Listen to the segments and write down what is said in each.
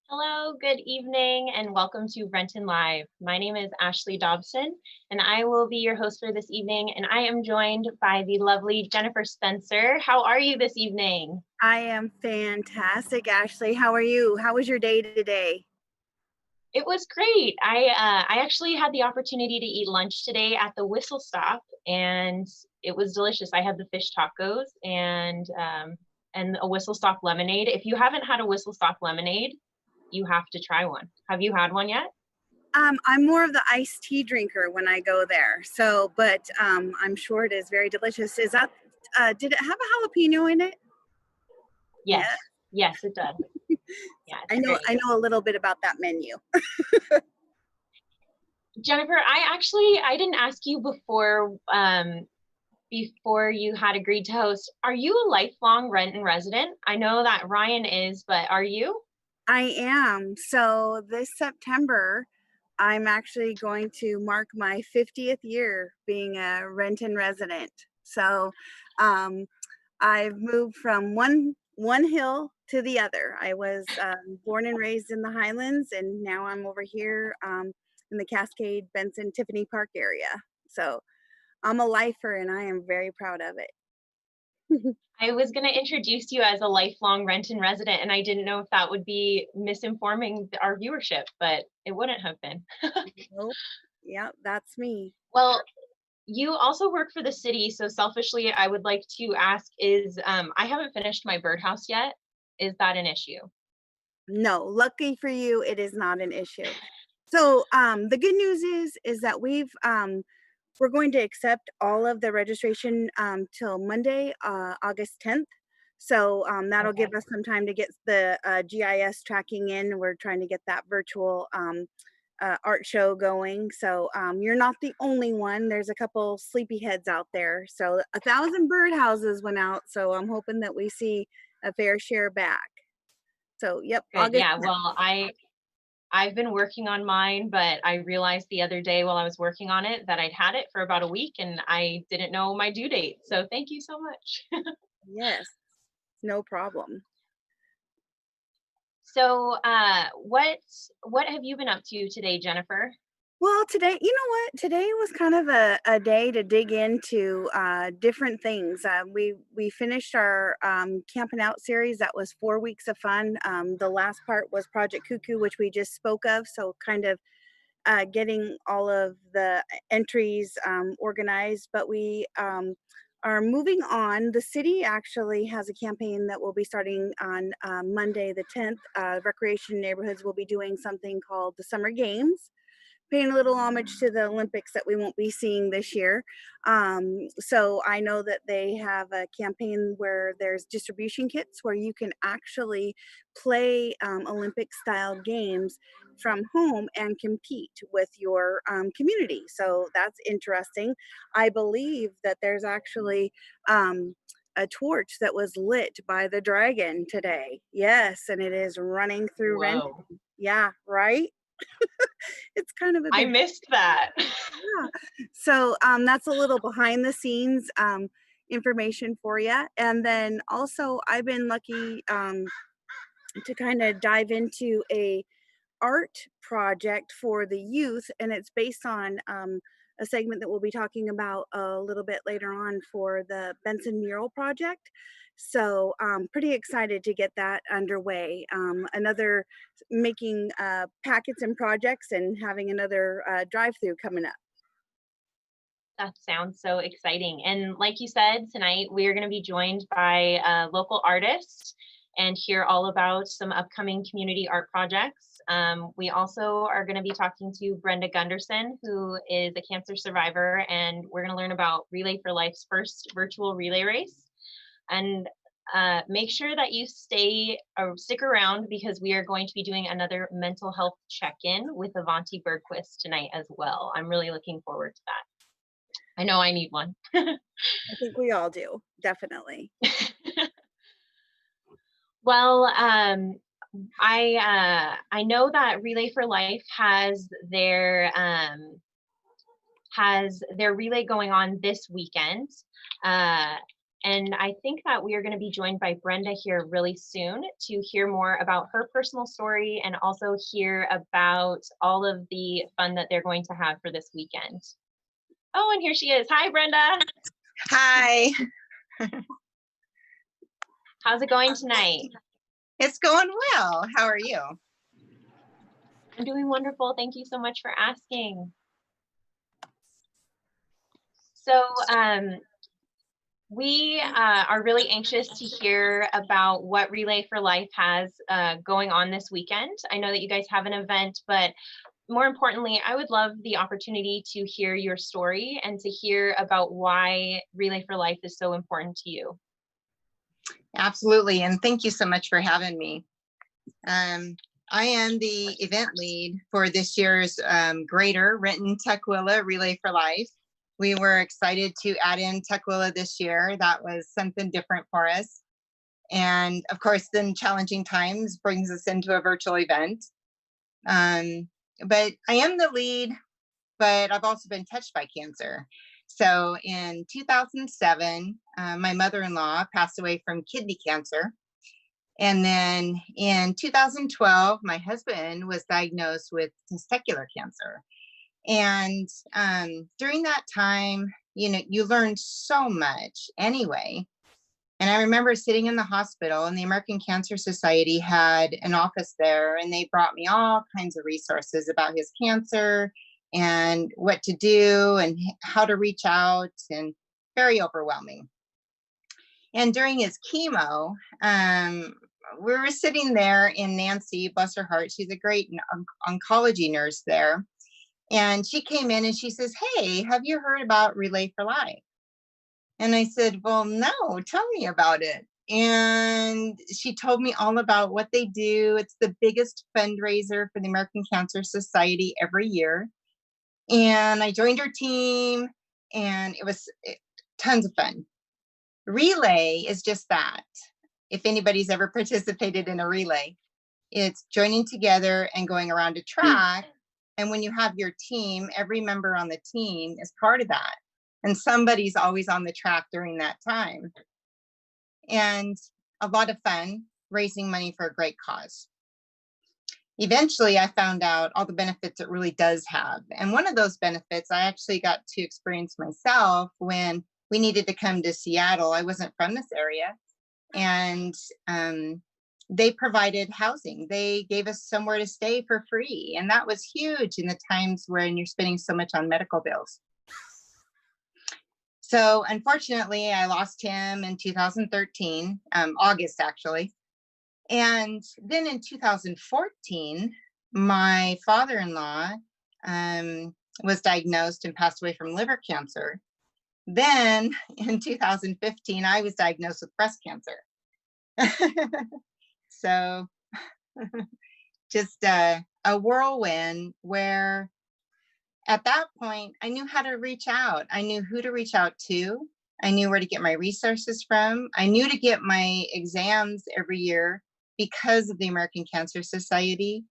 Hello, good evening, and welcome to Renton Live. My name is Ashley Dobson, and I will be your host for this evening, and I am joined by the lovely Jennifer Spencer. How are you this evening? I am fantastic, Ashley. How are you? How was your day today? It was great. I actually had the opportunity to eat lunch today at the Whistle Stop, and it was delicious. I had the fish tacos and a Whistle Stop lemonade. If you haven't had a Whistle Stop lemonade, you have to try one. Have you had one yet? I'm more of the iced tea drinker when I go there. But I'm sure it is very delicious. Did it have a jalapeno in it? Yes, Yeah. yes, it does. Yeah, I it's know, great. I know a little bit about that menu. Jennifer, I didn't ask you before you had agreed to host. Are you a lifelong Renton resident? I know that Ryan is, but are you? I am. So this September, I'm actually going to mark my 50th year being a Renton resident. So um, I've moved from one hill to the other. I was born and raised in the Highlands, and now I'm over here in the Cascade, Benson, Tiffany Park area. So I'm a lifer, and I am very proud of it. I was going to introduce you as a lifelong Renton resident, and I didn't know if that would be misinforming our viewership, but it wouldn't have been. Nope. Yeah, that's me. Well, you also work for the city, so selfishly, I would like to ask I haven't finished my birdhouse yet. Is that an issue? No, lucky for you, it is not an issue. So the good news is that we're going to accept all of the registration till Monday, August 10th. So that'll give Okay. us some time to get the GIS tracking in. We're trying to get that virtual art show going. So you're not the only one. There's a couple sleepyheads out there. So 1,000 birdhouses went out. So I'm hoping that we see a fair share back. So yep, Good. August Yeah. 10th. Well, I've been working on mine, but I realized the other day while I was working on it that I'd had it for about a week and I didn't know my due date. So thank you so much. Yes, no problem. So, what have you been up to today, Jennifer? Well, today, you know what? Today was kind of a day to dig into different things. We finished our camping out series. That was 4 weeks of fun. The last part was Project Cuckoo, which we just spoke of. So kind of getting all of the entries organized. But we are moving on. The city actually has a campaign that will be starting on Monday, the 10th. Recreation neighborhoods will be doing something called the Summer Games, paying a little homage to the Olympics that we won't be seeing this year. So I know that they have a campaign where there's distribution kits where you can actually play Olympic style games from home and compete with your community. So that's interesting. I believe that there's actually a torch that was lit by the dragon today. Yes, and it is running through Renton. Whoa, Yeah, right? It's kind of a I big, missed that. yeah. So that's a little behind the scenes information for you. And then also, I've been lucky to kind of dive into a art project for the youth, and it's based on a segment that we'll be talking about a little bit later on for the Benson mural project. So pretty excited to get that underway. Another making packets and projects and having another drive-through coming up. That sounds so exciting. And like you said, tonight we are going to be joined by a local artist and hear all about some upcoming community art projects. We also are going to be talking to Brenda Gunderson, who is a cancer survivor, and we're going to learn about Relay for Life's first virtual relay race. And make sure that you stick around because we are going to be doing another mental health check-in with Avanti Bergquist tonight as well. I'm really looking forward to that. I know I need one. I think we all do, definitely. Well, I know that Relay for Life has their relay going on this weekend, uh, And I think that we are going to be joined by Brenda here really soon to hear more about her personal story and also hear about all of the fun that they're going to have for this weekend. Oh, and here she is. Hi, Brenda. Hi. How's it going tonight? It's going well. How are you? I'm doing wonderful. Thank you so much for asking. So we are really anxious to hear about what Relay for Life has going on this weekend. I know that you guys have an event, but more importantly, I would love the opportunity to hear your story and to hear about why Relay for Life is so important to you. Absolutely. And thank you so much for having me. I am the event lead for this year's Greater Renton Tukwila Relay for Life. We were excited to add in Tukwila this year. That was something different for us. And of course, then challenging times brings us into a virtual event. But I am the lead, but I've also been touched by cancer. So in 2007, my mother-in-law passed away from kidney cancer. And then in 2012, my husband was diagnosed with testicular cancer. And during that time, you learned so much anyway. And I remember sitting in the hospital, and the American Cancer Society had an office there, and they brought me all kinds of resources about his cancer and what to do and how to reach out, and very overwhelming. And during his chemo, we were sitting there, and Nancy, bless her heart, she's a great oncology nurse there. And she came in and she says, "Hey, have you heard about Relay for Life?" And I said, "Well, no, tell me about it." And she told me all about what they do. It's the biggest fundraiser for the American Cancer Society every year. And I joined her team, and it was tons of fun. Relay is just that. If anybody's ever participated in a relay, it's joining together and going around a track. And when you have your team, every member on the team is part of that. And somebody's always on the track during that time. And a lot of fun, raising money for a great cause. Eventually, I found out all the benefits it really does have. And one of those benefits I actually got to experience myself when we needed to come to Seattle. I wasn't from this area. And they provided housing. They gave us somewhere to stay for free. And that was huge in the times when you're spending so much on medical bills. So unfortunately, I lost him in 2013, August actually. And then in 2014, my father-in-law was diagnosed and passed away from liver cancer. Then in 2015, I was diagnosed with breast cancer. So just a whirlwind where at that point, I knew how to reach out. I knew who to reach out to. I knew where to get my resources from. I knew to get my exams every year because of the American Cancer Society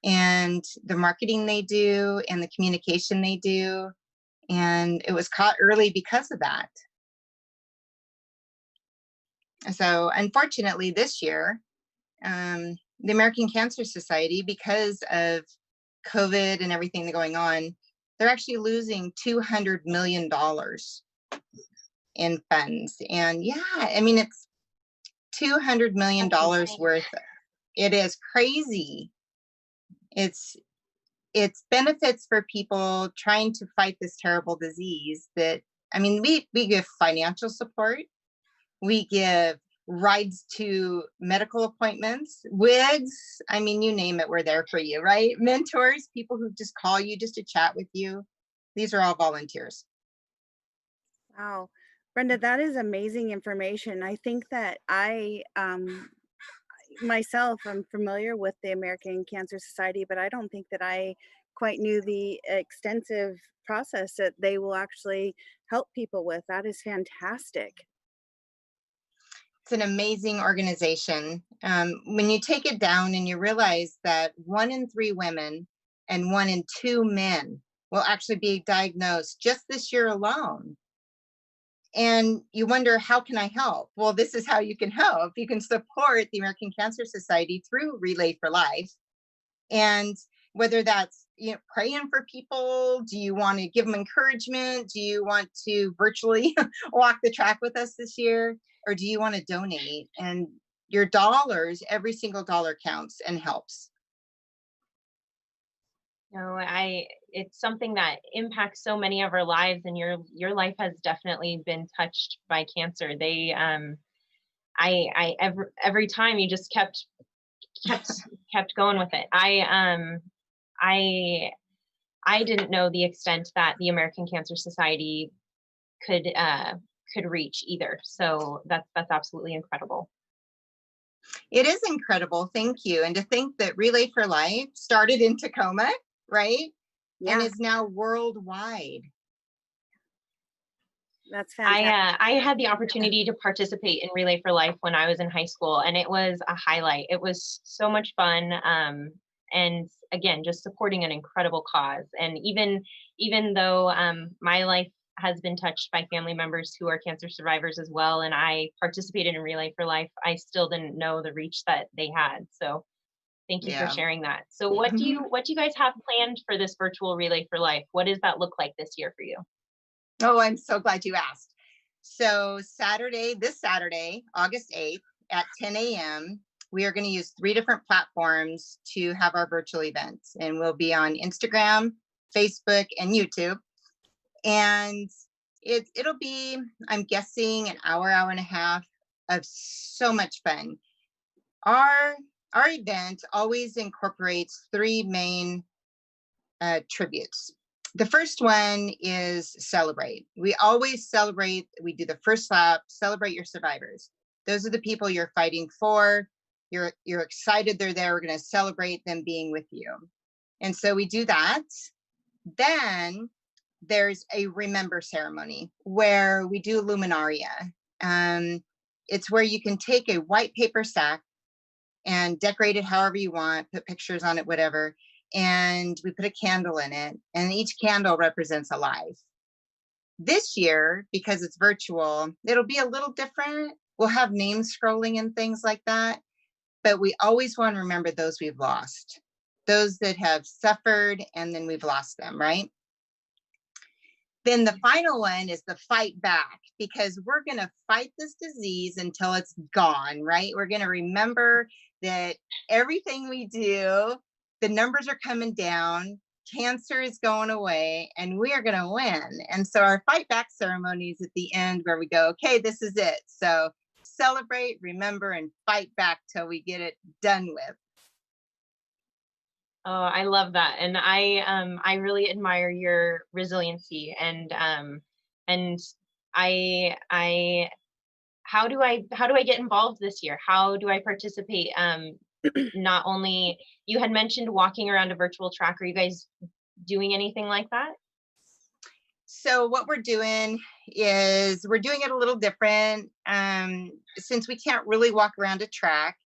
and the marketing they do and the communication they do. And it was caught early because of that. So unfortunately, this year, the American Cancer Society, because of COVID and everything going on, they're actually losing $200 million in funds. And yeah, I mean, it's $200 million worth. It is crazy. It's benefits for people trying to fight this terrible disease that, I mean, we give financial support. We give rides to medical appointments, wigs. I mean, you name it, we're there for you, right? Mentors, people who just call you just to chat with you. These are all volunteers. Wow. Brenda, that is amazing information. I think that I myself am familiar with the American Cancer Society, but I don't think that I quite knew the extensive process that they will actually help people with. That is fantastic. It's an amazing organization. When you take it down and you realize that 1 in 3 women and 1 in 2 men will actually be diagnosed just this year alone. And you wonder, how can I help? Well, this is how you can help. You can support the American Cancer Society through Relay for Life. And whether that's, praying for people, do you want to give them encouragement? Do you want to virtually walk the track with us this year? Or do you want to donate? And your dollars, every single dollar counts and helps. No, it's something that impacts so many of our lives, and your life has definitely been touched by cancer. Every time you just kept going with it. I didn't know the extent that the American Cancer Society could reach either. So that's absolutely incredible. It is incredible. Thank you. And to think that Relay for Life started in Tacoma, right? Yeah. And is now worldwide. That's fantastic. I had the opportunity to participate in Relay for Life when I was in high school, and it was a highlight. It was so much fun. And again, just supporting an incredible cause. And even though my life has been touched by family members who are cancer survivors as well, and I participated in Relay for Life, I still didn't know the reach that they had. So thank you for sharing that. So what do you guys have planned for this virtual Relay for Life? What does that look like this year for you? Oh, I'm so glad you asked. So this Saturday, August 8th at 10 a.m., we are going to use 3 different platforms to have our virtual events. And we'll be on Instagram, Facebook, and YouTube. And it'll be, I'm guessing, an hour and a half of so much fun. Our event always incorporates 3 main tributes. The first one is celebrate. We always celebrate. We do the first lap, celebrate your survivors. Those are the people you're fighting for. You're excited they're there. We're going to celebrate them being with you. And so we do that. Then there's a remember ceremony where we do luminaria. It's where you can take a white paper sack and decorate it however you want, put pictures on it, whatever. And we put a candle in it, and each candle represents a life. This year, because it's virtual, it'll be a little different. We'll have names scrolling and things like that, but we always want to remember those we've lost, those that have suffered, and then we've lost them, right? Then the final one is the fight back, because we're going to fight this disease until it's gone, right? We're going to remember that everything we do, the numbers are coming down, cancer is going away, and we are going to win. And so our fight back ceremony is at the end where we go, okay, this is it. So celebrate, remember, and fight back till we get it done with. Oh, I love that. And I really admire your resiliency, and how do I get involved this year? How do I participate? Not only, you had mentioned walking around a virtual track. Are you guys doing anything like that? So what we're doing is we're doing it a little different. Since we can't really walk around a track,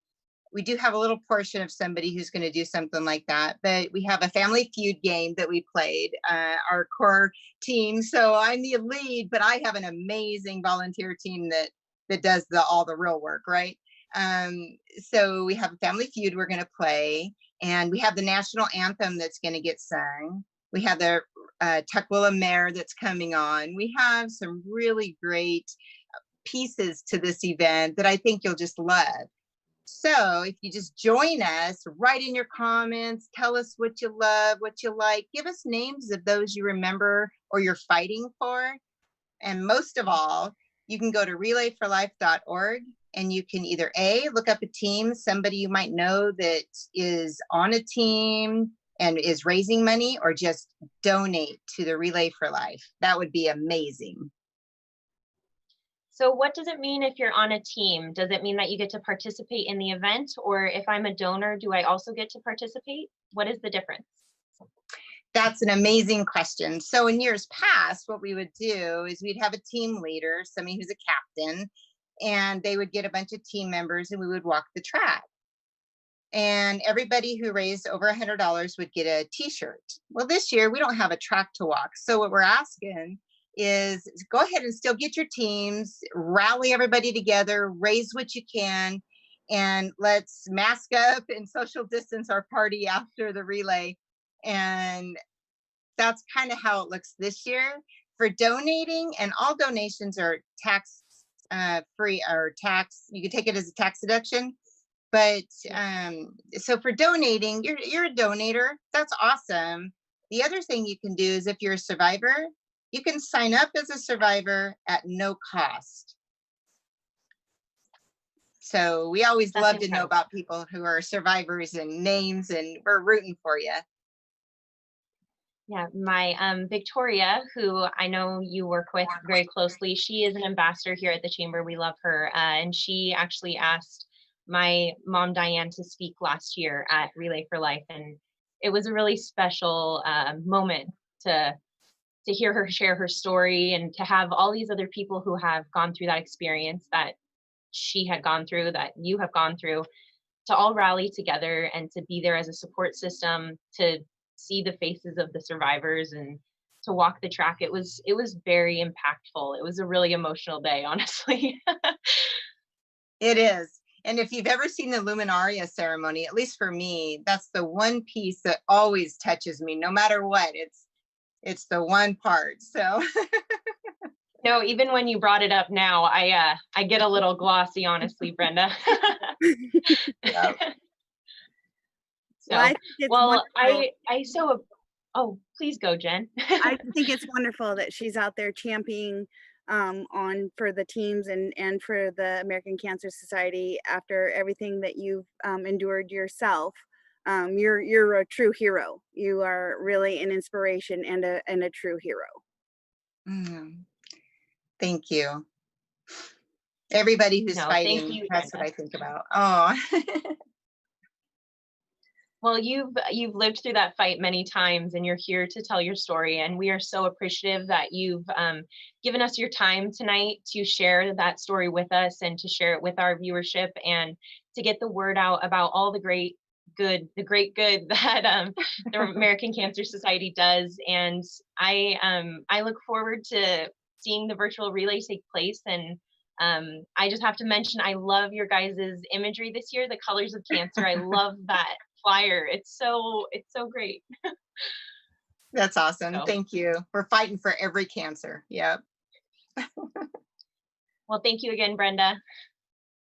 we do have a little portion of somebody who's going to do something like that. But we have a Family Feud game that we played, our core team. So I'm the lead, but I have an amazing volunteer team that does all the real work, right? So we have a Family Feud we're going to play, and we have the national anthem that's going to get sung. We have the Tukwila Mare that's coming on. We have some really great pieces to this event that I think you'll just love. So if you just join us, write in your comments, tell us what you love, what you like, give us names of those you remember or you're fighting for. And most of all, you can go to relayforlife.org, and you can either look up a team, somebody you might know that is on a team and is raising money, or just donate to the Relay for Life. That would be amazing. So what does it mean if you're on a team? Does it mean that you get to participate in the event? Or if I'm a donor, do I also get to participate? What is the difference? That's an amazing question. So in years past, what we would do is we'd have a team leader, somebody who's a captain, and they would get a bunch of team members, and we would walk the track. And everybody who raised over $100 would get a t-shirt. Well, this year we don't have a track to walk. So what we're asking is go ahead and still get your teams, rally everybody together, raise what you can, and let's mask up and social distance our party after the relay. And that's kind of how it looks this year. For donating, and all donations are tax free, or tax, you can take it as a tax deduction. But so for donating, you're a donator. That's awesome. The other thing you can do is, if you're a survivor, you can sign up as a survivor at no cost. So we always love to know about people who are survivors and names, and we're rooting for you. Yeah, my Victoria, who I know you work with very closely, she is an ambassador here at the Chamber. We love her. And she actually asked my mom, Diane, to speak last year at Relay for Life. And it was a really special moment to hear her share her story, and to have all these other people who have gone through that experience that she had gone through, that you have gone through, to all rally together and to be there as a support system, to see the faces of the survivors and to walk the track. It was very impactful. It was a really emotional day, honestly. It is. And if you've ever seen the Luminaria ceremony, at least for me, that's the one piece that always touches me, no matter what. It's the one part. So no, even when you brought it up now, I get a little glossy, honestly, Brenda. Yeah. So, oh, please go, Jen. I think it's wonderful that she's out there championing on for the teams and for the American Cancer Society after everything that you've endured yourself. You're a true hero. You are really an inspiration and a true hero. Thank you. Everybody who's fighting, you, that's Brenda. what I think about. Oh. Well, you've lived through that fight many times, and you're here to tell your story. And we are so appreciative that you've given us your time tonight to share that story with us and to share it with our viewership, and to get the word out about all the great good that the American Cancer Society does. And I look forward to seeing the virtual relay take place. And I just have to mention, I love your guys' imagery this year, the colors of cancer. I love that flyer. It's so great. That's awesome. So, thank you. We're fighting for every cancer. Yep. Well, thank you again, Brenda.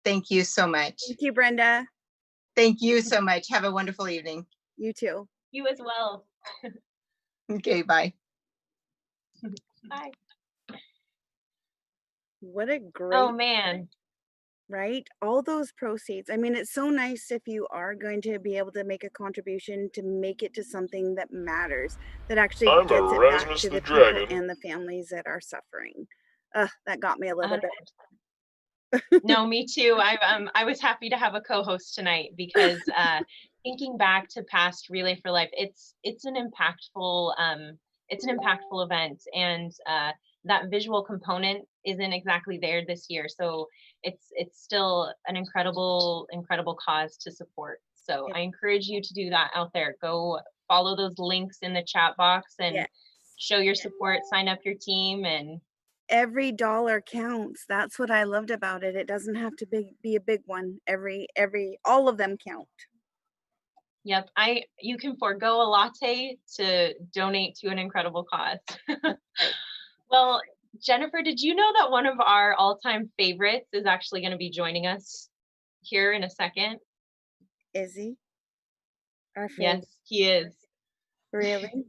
Thank you so much. Thank you, Brenda. Thank you so much. Have a wonderful evening. You too. You as well. Okay, bye. Bye. What a great, oh man, right? All those proceeds. I mean, it's so nice if you are going to be able to make a contribution to make it to something that matters, that actually gets it back to the people and the families that are suffering. That got me a little bit. No, me too. I was happy to have a co-host tonight, because thinking back to past Relay for Life, it's an impactful event, and that visual component isn't exactly there this year. So it's still an incredible cause to support. So I encourage you to do that out there. Go follow those links in the chat box and show your support, sign up your team, and every dollar counts. That's what I loved about it. It doesn't have to be a big one. All of them count. Yep. You can forego a latte to donate to an incredible cause. Well, Jennifer, did you know that one of our all-time favorites is actually going to be joining us here in a second? Is he? Yes, he is. Really?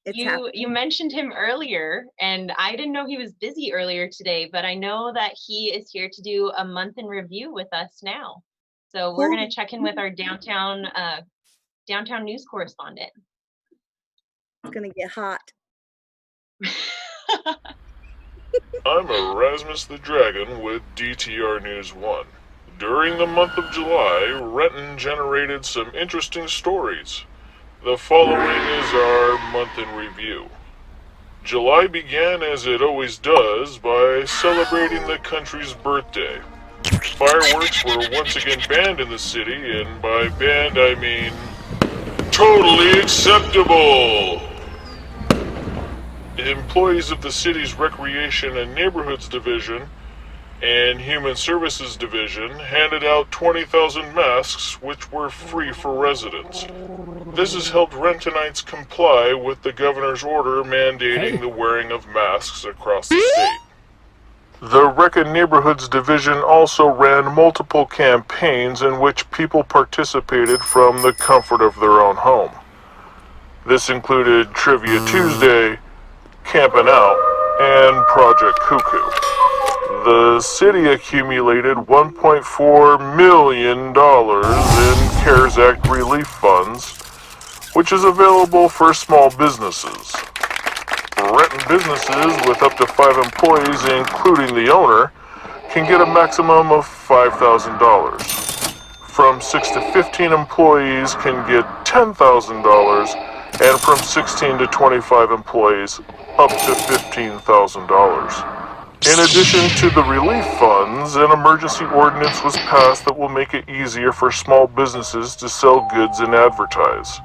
You mentioned him earlier, and I didn't know he was busy earlier today, but I know that he is here to do a month in review with us now. So we're going to check in with our downtown news correspondent. It's going to get hot. I'm Erasmus the Dragon with DTR News 1. During the month of July, Renton generated some interesting stories. The following is our month in review. July began, as it always does, by celebrating the country's birthday. Fireworks were once again banned in the city, and by banned I mean totally acceptable! employees of the city's Recreation and Neighborhoods Division and Human Services Division handed out 20,000 masks, which were free for residents. This has helped Rentonites comply with the governor's order mandating the wearing of masks across the state. The Rec and Neighborhoods Division also ran multiple campaigns in which people participated from the comfort of their own home. This included Trivia Tuesday, Campin' Out, and Project Cuckoo. The city accumulated $1.4 million in CARES Act relief funds, which is available for small businesses. Renton businesses with up to 5 employees, including the owner, can get a maximum of $5,000. From 6 to 15 employees can get $10,000, and from 16 to 25 employees, up to $15,000. In addition to the relief funds, an emergency ordinance was passed that will make it easier for small businesses to sell goods and advertise.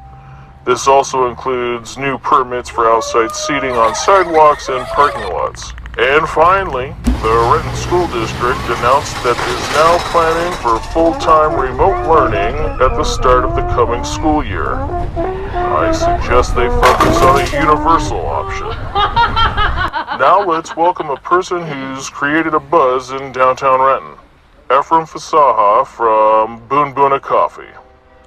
This also includes new permits for outside seating on sidewalks and parking lots. And finally, the Renton School District announced that it is now planning for full-time remote learning at the start of the coming school year. I suggest they focus on a universal option. Now let's welcome a person who's created a buzz in downtown Renton. Ephraim Fasaha from Boon Boona Coffee.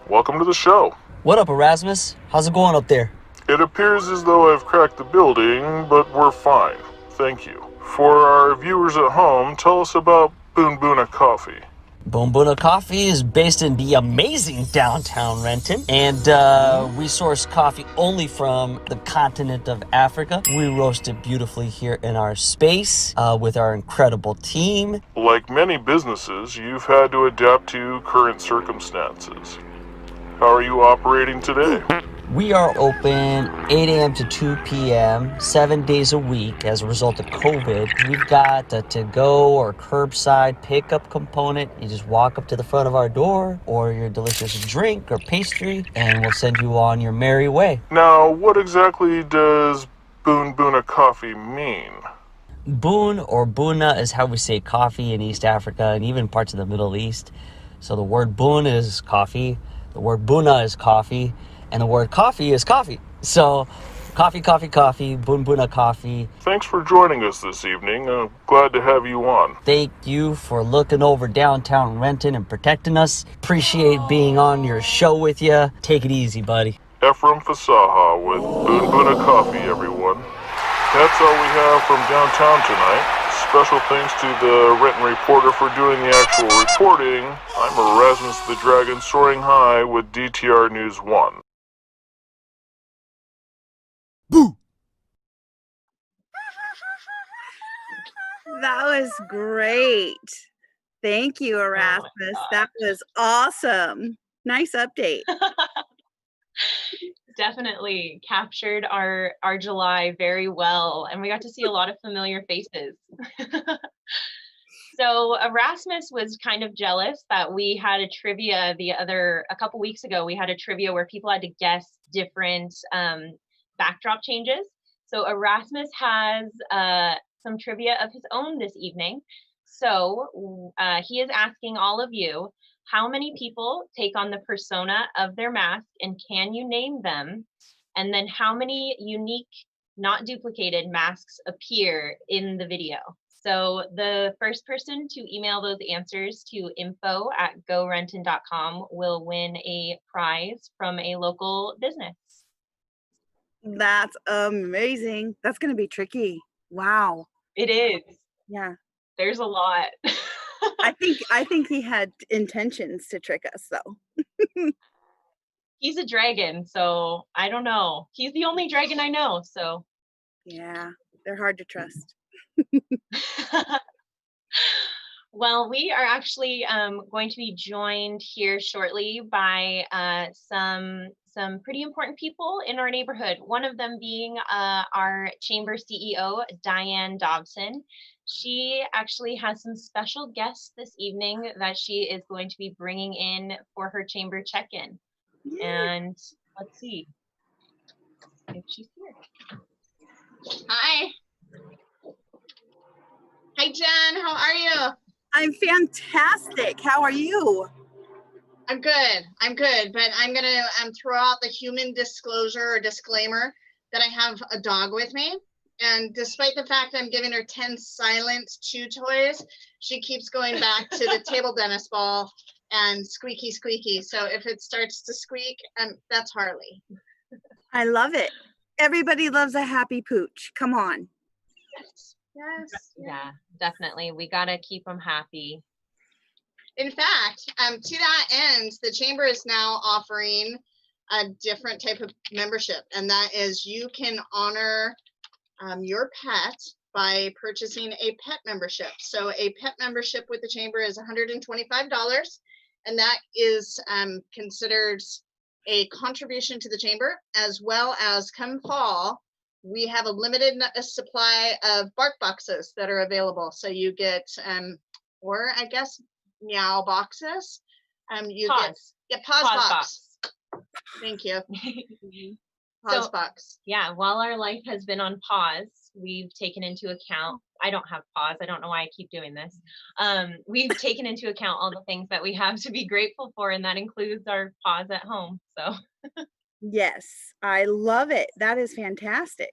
Welcome to the show. What up, Erasmus? How's it going up there? It appears as though I've cracked the building, but we're fine. Thank you. For our viewers at home, tell us about Boon Boona Coffee. Boon Boona Coffee is based in the amazing downtown Renton, and we source coffee only from the continent of Africa. We roast it beautifully here in our space with our incredible team. Like many businesses, you've had to adapt to current circumstances. How are you operating today? We are open 8 a.m. to 2 p.m., 7 days a week as a result of COVID. We've got a to-go or curbside pickup component. You just walk up to the front of our door, or your delicious drink or pastry, and we'll send you on your merry way. Now, what exactly does Boon Boona Coffee mean? Boon or Boona is how we say coffee in East Africa and even parts of the Middle East. So the word boon is coffee, the word Boona is coffee, and the word coffee is coffee. So, coffee, Boon Boona Coffee. Thanks for joining us this evening. Glad to have you on. Thank you for looking over downtown Renton and protecting us. Appreciate being on your show with you. Take it easy, buddy. Ephraim Fasaha with Boon Boona Coffee, everyone. That's all we have from downtown tonight. Special thanks to the Renton reporter for doing the actual reporting. I'm Erasmus the Dragon soaring high with DTR News 1. Boo! That was great. Thank you, Erasmus. That was awesome. Nice update. Definitely captured our July very well, and we got to see a lot of familiar faces. So Erasmus was kind of jealous that we had a trivia a couple weeks ago. We had a trivia where people had to guess different backdrop changes. So Erasmus has some trivia of his own this evening. So he is asking all of you, how many people take on the persona of their mask, and can you name them? And then how many unique, not duplicated masks appear in the video? So the first person to email those answers to info@gorenton.com will win a prize from a local business. That's amazing. That's going to be tricky. Wow. It is. Yeah. There's a lot. I think he had intentions to trick us, though. He's a dragon, so I don't know. He's the only dragon I know, so. Yeah, they're hard to trust. Well, we are actually going to be joined here shortly by some pretty important people in our neighborhood. One of them being our chamber CEO, Diane Dobson. She actually has some special guests this evening that she is going to be bringing in for her chamber check-in. And let's see if she's here. Hi. Hi, Jen. How are you? I'm fantastic. How are you? I'm good. I'm good. But I'm going to throw out the human disclosure or disclaimer that I have a dog with me. And despite the fact I'm giving her 10 silent chew toys, she keeps going back to the table tennis ball and squeaky, squeaky. So if it starts to squeak, that's Harley. I love it. Everybody loves a happy pooch. Come on. Yes. Yeah, definitely. We gotta keep them happy. In fact, to that end, the chamber is now offering a different type of membership, and that is you can honor your pet by purchasing a pet membership. So a pet membership with the chamber is $125, and that is considered a contribution to the chamber, as well as come fall, we have a limited supply of bark boxes that are available. So you get, or I guess meow boxes. You Pause. get pause box. Thank you. Pause So, box. yeah, while our life has been on pause, we've taken into account, I don't have pause, I don't know why I keep doing this. We've taken into account all the things that we have to be grateful for, and that includes our pause at home. So Yes, I love it. That is fantastic.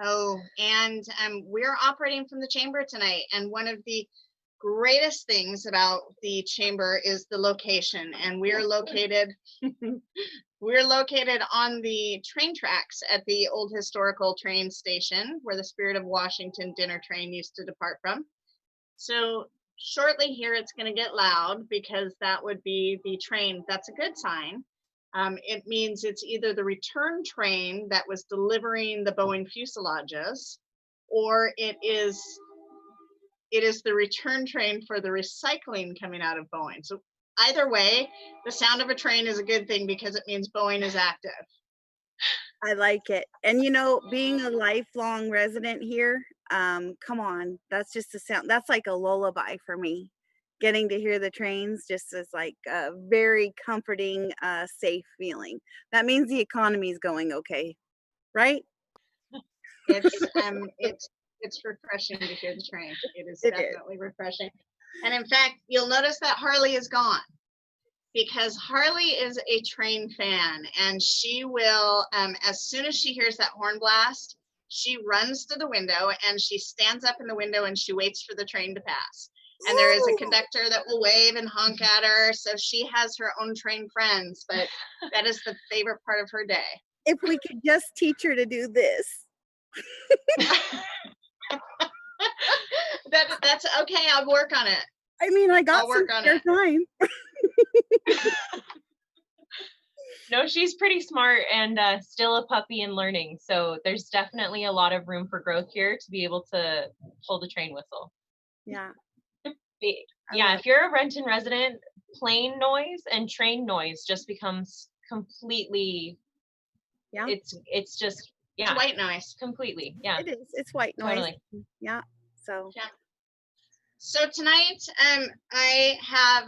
Oh, and we're operating from the chamber tonight. And one of the greatest things about the chamber is the location. And we're located on the train tracks at the old historical train station where the Spirit of Washington dinner train used to depart from. So shortly here, it's going to get loud because that would be the train. That's a good sign. It means it's either the return train that was delivering the Boeing fuselages, or it is the return train for the recycling coming out of Boeing. So either way, the sound of a train is a good thing because it means Boeing is active. I like it. And you know, being a lifelong resident here, come on, that's just a sound. That's like a lullaby for me. Getting to hear the trains just is like a very comforting, safe feeling. That means the economy is going okay, right? It's refreshing to hear the train. It is definitely refreshing. And in fact, you'll notice that Harley is gone because Harley is a train fan, and she will, as soon as she hears that horn blast, she runs to the window and she stands up in the window and she waits for the train to pass. And there is a conductor that will wave and honk at her. So she has her own train friends, but that is the favorite part of her day. If we could just teach her to do this. That's okay. I'll work on it. I mean, I got some spare time. no, she's pretty smart and still a puppy and learning. So there's definitely a lot of room for growth here to be able to hold a train whistle. Yeah. Yeah, if you're a Renton resident, plane noise and train noise just becomes completely, it's just, it's white noise. Completely, yeah. It is, it's white noise. Totally. Yeah, so. Yeah. So tonight, I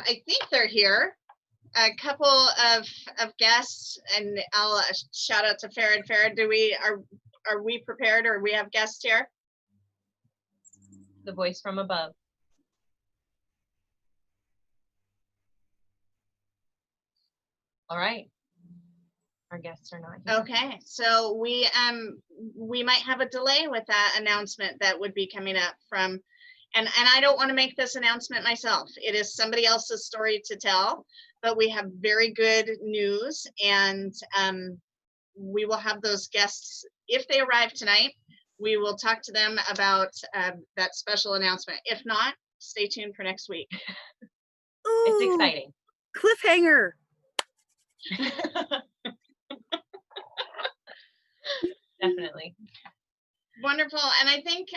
think they're here, a couple of guests, and I'll shout out to Farrah. Farrah, are we prepared, or we have guests here? The voice from above. All right. Our guests are not here. Okay, so we might have a delay with that announcement that would be coming up from, and I don't want to make this announcement myself. It is somebody else's story to tell, but we have very good news, and we will have those guests, if they arrive tonight, we will talk to them about that special announcement. If not, stay tuned for next week. Ooh, it's exciting. Cliffhanger. Definitely. Wonderful. And I think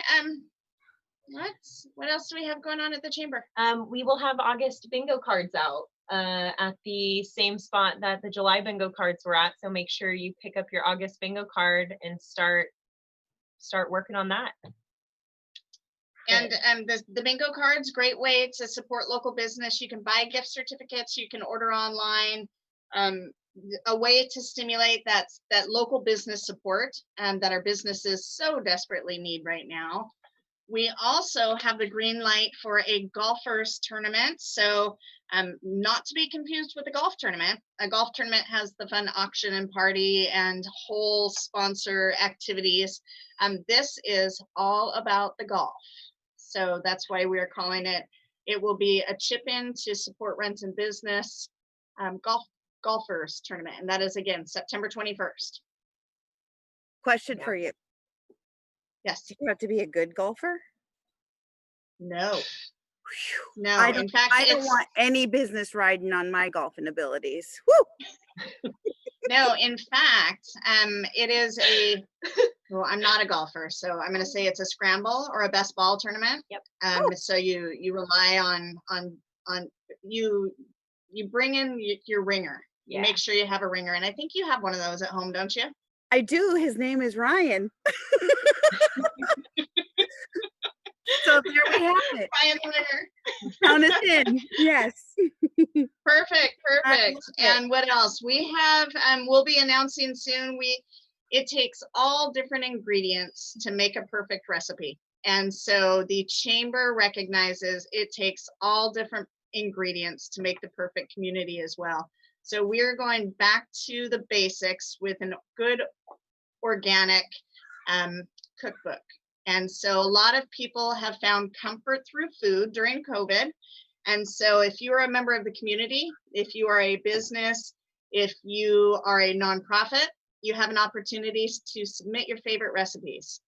what else do we have going on at the chamber? We will have August bingo cards out at the same spot that the July bingo cards were at. So make sure you pick up your August bingo card and start working on that. And the bingo cards, great way to support local business. You can buy gift certificates, you can order online. a way to stimulate that local business support that our businesses so desperately need right now. We also have the green light for a golfers tournament. So not to be confused with a golf tournament. A golf tournament has the fun auction and party and whole sponsor activities. This is all about the golf. So that's why we're calling it. It will be a chip in to support Renton business golfers tournament. And that is again, September 21st. Question for you. Yes. Do you have to be a good golfer? No. No, in fact, I don't want any business riding on my golfing abilities. Woo! No, in fact, it is well, I'm not a golfer, so I'm going to say it's a scramble or a best ball tournament. Yep. So you rely on you bring in your ringer. You make sure you have a ringer, and I think you have one of those at home, don't you? I do. His name is Ryan. So there we have it. Ryan the ringer. Count us in. Yes. Perfect. And what else? We have, we'll be announcing soon. It takes all different ingredients to make a perfect recipe. And so the chamber recognizes it takes all different ingredients to make the perfect community as well. So we're going back to the basics with a good organic cookbook. And so a lot of people have found comfort through food during COVID. And so if you are a member of the community, if you are a business, if you are a nonprofit, you have an opportunity to submit your favorite recipes.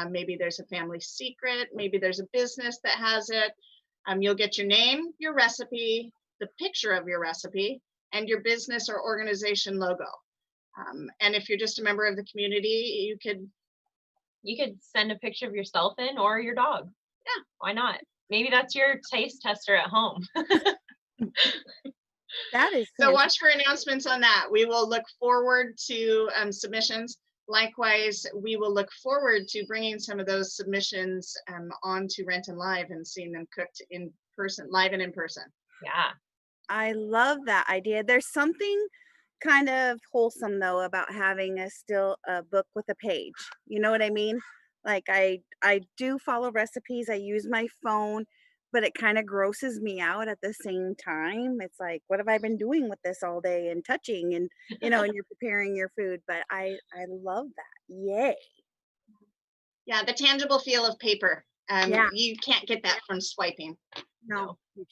Maybe there's a family secret, maybe there's a business that has it. You'll get your name, your recipe, the picture of your recipe, and your business or organization logo. And if you're just a member of the community, you could send a picture of yourself in or your dog. Yeah, why not? Maybe that's your taste tester at home. That is so watch for announcements on that. We will look forward to submissions. Likewise, we will look forward to bringing some of those submissions onto Renton Live and seeing them cooked in person, live and in person. Yeah. I love that idea. There's something kind of wholesome though about having a book with a page. You know what I mean? Like I do follow recipes. I use my phone, but it kind of grosses me out at the same time. It's like, what have I been doing with this all day and touching and, and you're preparing your food, but I love that. Yay. Yeah. The tangible feel of paper. Yeah. You can't get that from swiping. No, you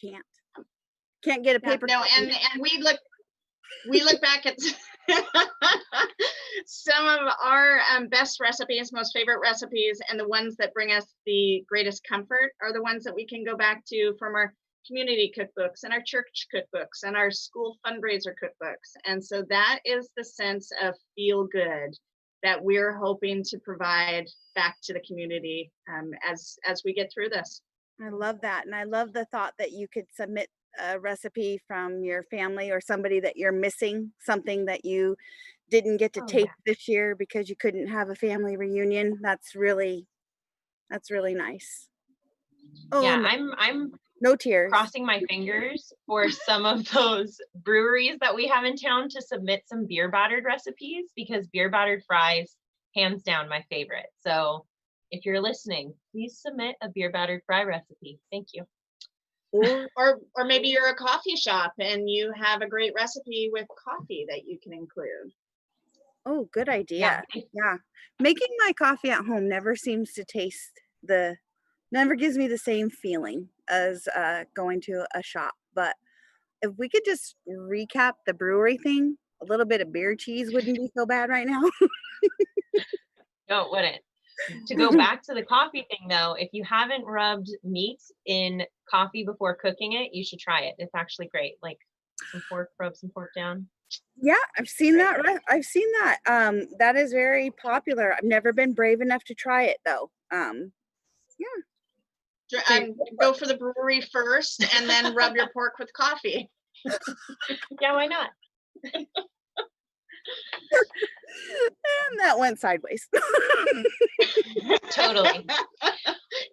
can't get a paper. No. And we look back at some of our best recipes, most favorite recipes, and the ones that bring us the greatest comfort are the ones that we can go back to from our community cookbooks and our church cookbooks and our school fundraiser cookbooks. And so that is the sense of feel good that we're hoping to provide back to the community as we get through this. I love that. And I love the thought that you could submit a recipe from your family or somebody that you're missing, something that you didn't get to taste this year because you couldn't have a family reunion. That's really nice. Oh yeah, no. I'm no tears. Crossing my fingers for some of those breweries that we have in town to submit some beer battered recipes, because beer battered fries, hands down, my favorite. So if you're listening, please submit a beer battered fry recipe. Thank you. Or maybe you're a coffee shop and you have a great recipe with coffee that you can include. Oh, good idea. Yeah. Making my coffee at home never seems to never gives me the same feeling as going to a shop. But if we could just recap the brewery thing, a little bit of beer cheese wouldn't be so bad right now. No, it wouldn't. To go back to the coffee thing though, if you haven't rubbed meat in coffee before cooking it, you should try it. It's actually great. Like some pork, rub some pork down. Yeah, I've seen that. I've seen that. That is very popular. I've never been brave enough to try it though. Yeah. Go for the brewery first and then rub your pork with coffee. Yeah, why not? And that went sideways. Totally.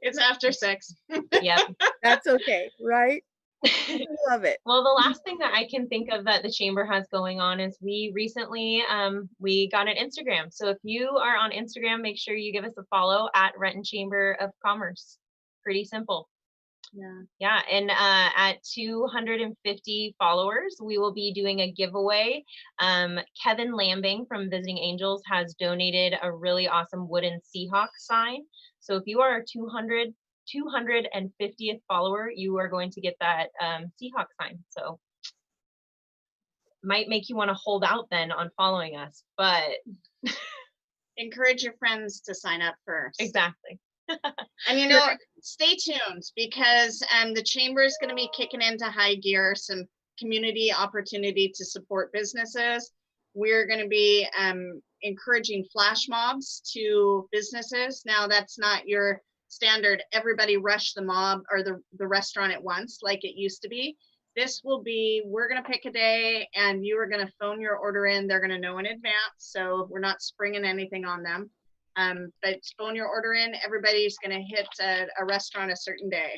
It's after 6. Yep. That's okay, right? I love it. Well, the last thing that I can think of that the chamber has going on is we recently we got an Instagram. So if you are on Instagram, make sure you give us a follow at Renton Chamber of Commerce. Pretty simple. Yeah, and at 250 followers, we will be doing a giveaway. Kevin Lambing from Visiting Angels has donated a really awesome wooden Seahawk sign. So if you are a 250th follower, you are going to get that Seahawk sign. So might make you want to hold out then on following us, but Encourage your friends to sign up first. exactly. And stay tuned, because the chamber is going to be kicking into high gear, some community opportunity to support businesses. We're going to be encouraging flash mobs to businesses. Now, that's not your standard everybody rush the mob or the restaurant at once like it used to be. This will be, we're going to pick a day and you are going to phone your order in. They're going to know in advance, so we're not springing anything on them. But phone your order in. Everybody's going to hit a restaurant a certain day.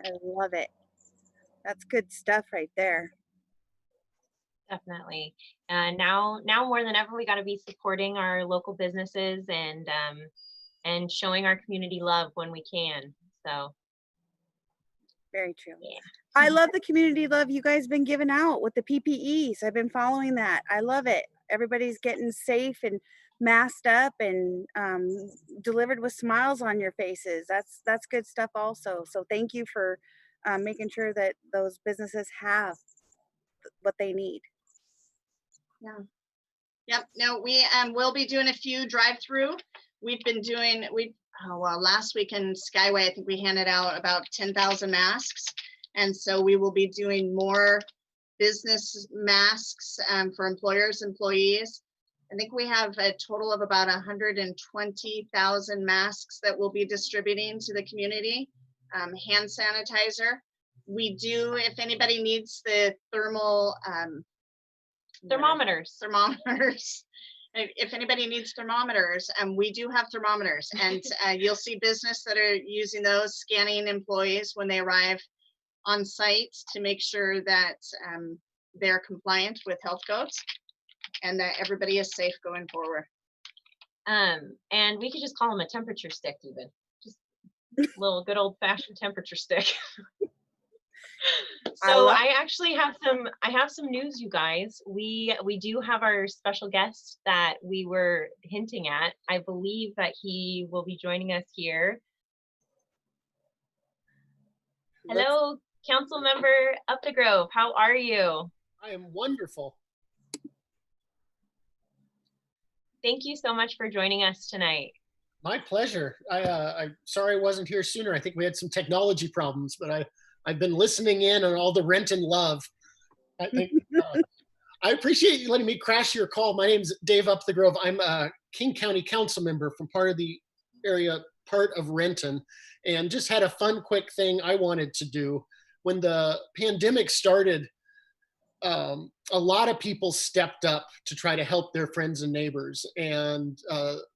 I love it. That's good stuff right there. Definitely. Now more than ever, we got to be supporting our local businesses and showing our community love when we can. So Very true. yeah. I love the community love you guys been giving out with the PPEs. I've been following that. I love it. Everybody's getting safe and masked up and delivered with smiles on your faces. That's good stuff also. So thank you for making sure that those businesses have what they need. Yeah. Yep. No, we will be doing a few drive-through. We've been doing, last weekend Skyway, I think we handed out about 10,000 masks. And so we will be doing more business masks for employers, employees. I think we have a total of about 120,000 masks that we'll be distributing to the community. Hand sanitizer. We do, if anybody needs the Thermometers. If anybody needs thermometers, we do have thermometers, and you'll see business that are using those, scanning employees when they arrive on site to make sure that they're compliant with health codes and that everybody is safe going forward. And we could just call them a temperature stick, even just a little good old fashioned temperature stick. So I actually have some news, you guys. We do have our special guest that we were hinting at. I believe that he will be joining us here. Hello, Council Member Updegrove. How are you? I am wonderful. Thank you so much for joining us tonight. My pleasure. I'm sorry I wasn't here sooner. I think we had some technology problems, but I've been listening in on all the Renton love. I appreciate you letting me crash your call. My name's Dave Updegrove. I'm a King County Council member from part of Renton, and just had a fun, quick thing I wanted to do. When the pandemic started, a lot of people stepped up to try to help their friends and neighbors. And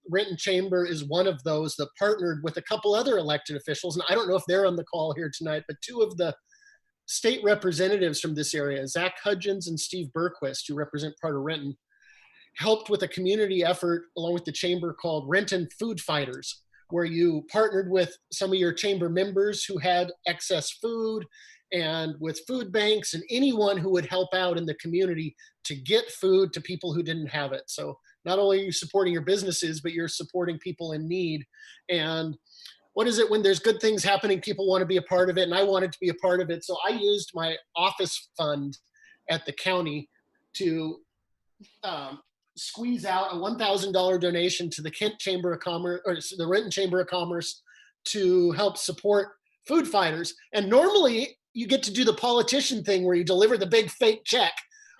Renton Chamber is one of those that partnered with a couple other elected officials. And I don't know if they're on the call here tonight, but two of the state representatives from this area, Zach Hudgens and Steve Bergquist, who represent part of Renton, helped with a community effort along with the chamber called Renton Food Fighters, where you partnered with some of your chamber members who had excess food, and with food banks and anyone who would help out in the community to get food to people who didn't have it. So not only are you supporting your businesses, but you're supporting people in need. And what is it when there's good things happening, people want to be a part of it, and I wanted to be a part of it. So I used my office fund at the county to squeeze out a $1,000 donation to the Kent Chamber of Commerce, or the Renton Chamber of Commerce, to help support food fighters. And normally you get to do the politician thing where you deliver the big fake check,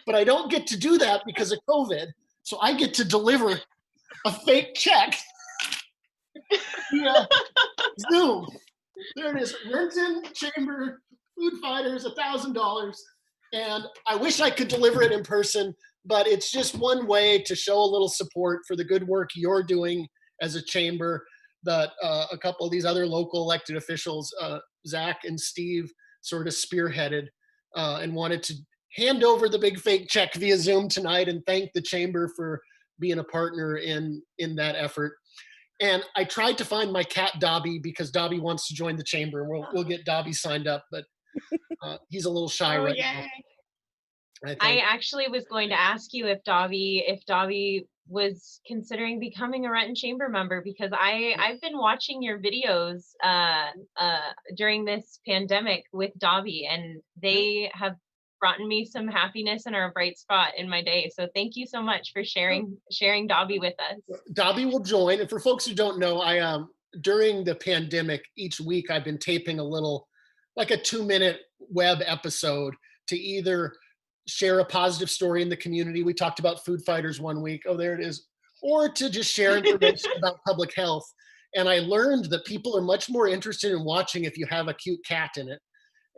but I don't get to do that because of COVID. So I get to deliver a fake check via Zoom. There it is, Renton Chamber Food Fighters, $1,000. And I wish I could deliver it in person, but it's just one way to show a little support for the good work you're doing as a chamber that a couple of these other local elected officials, Zach and Steve, sort of spearheaded, and wanted to hand over the big fake check via Zoom tonight and thank the chamber for being a partner in that effort. And I tried to find my cat Dobby because Dobby wants to join the chamber. We'll get Dobby signed up, but he's a little shy right now. I actually was going to ask you if Dobby was considering becoming a Renton Chamber member, because I've been watching your videos during this pandemic with Dobby, and they have brought me some happiness and are a bright spot in my day. So thank you so much for sharing Dobby with us. Dobby will join. And for folks who don't know, I during the pandemic, each week I've been taping a little, like a 2-minute web episode to either share a positive story in the community. We talked about food fighters one week. Oh, there it is. Or to just share information about public health. And I learned that people are much more interested in watching if you have a cute cat in it.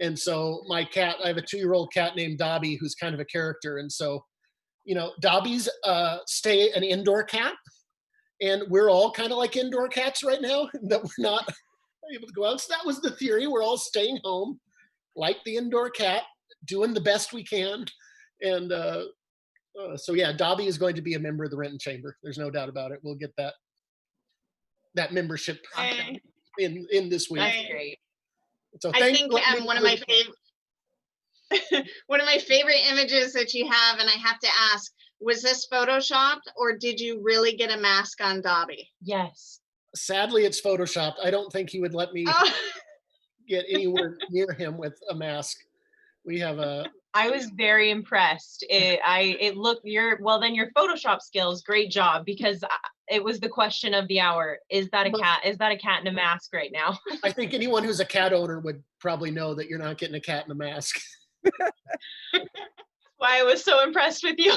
And so my cat, I have a 2-year-old cat named Dobby, who's kind of a character. And so, you know, Dobby's an indoor cat. And we're all kind of like indoor cats right now, that we're not able to go out. So that was the theory. We're all staying home like the indoor cat, doing the best we can. And so yeah, Dobby is going to be a member of the Renton Chamber. There's no doubt about it. We'll get that membership in this week. That's great. So I think one of my favorite images that you have, and I have to ask, was this photoshopped or did you really get a mask on Dobby? Yes. Sadly, it's photoshopped. I don't think he would let me get anywhere near him with a mask. We have I was very impressed. It looked your Photoshop skills, great job, because it was the question of the hour. Is that a cat? Is that a cat in a mask right now? I think anyone who's a cat owner would probably know that you're not getting a cat in a mask. Why I was so impressed with you.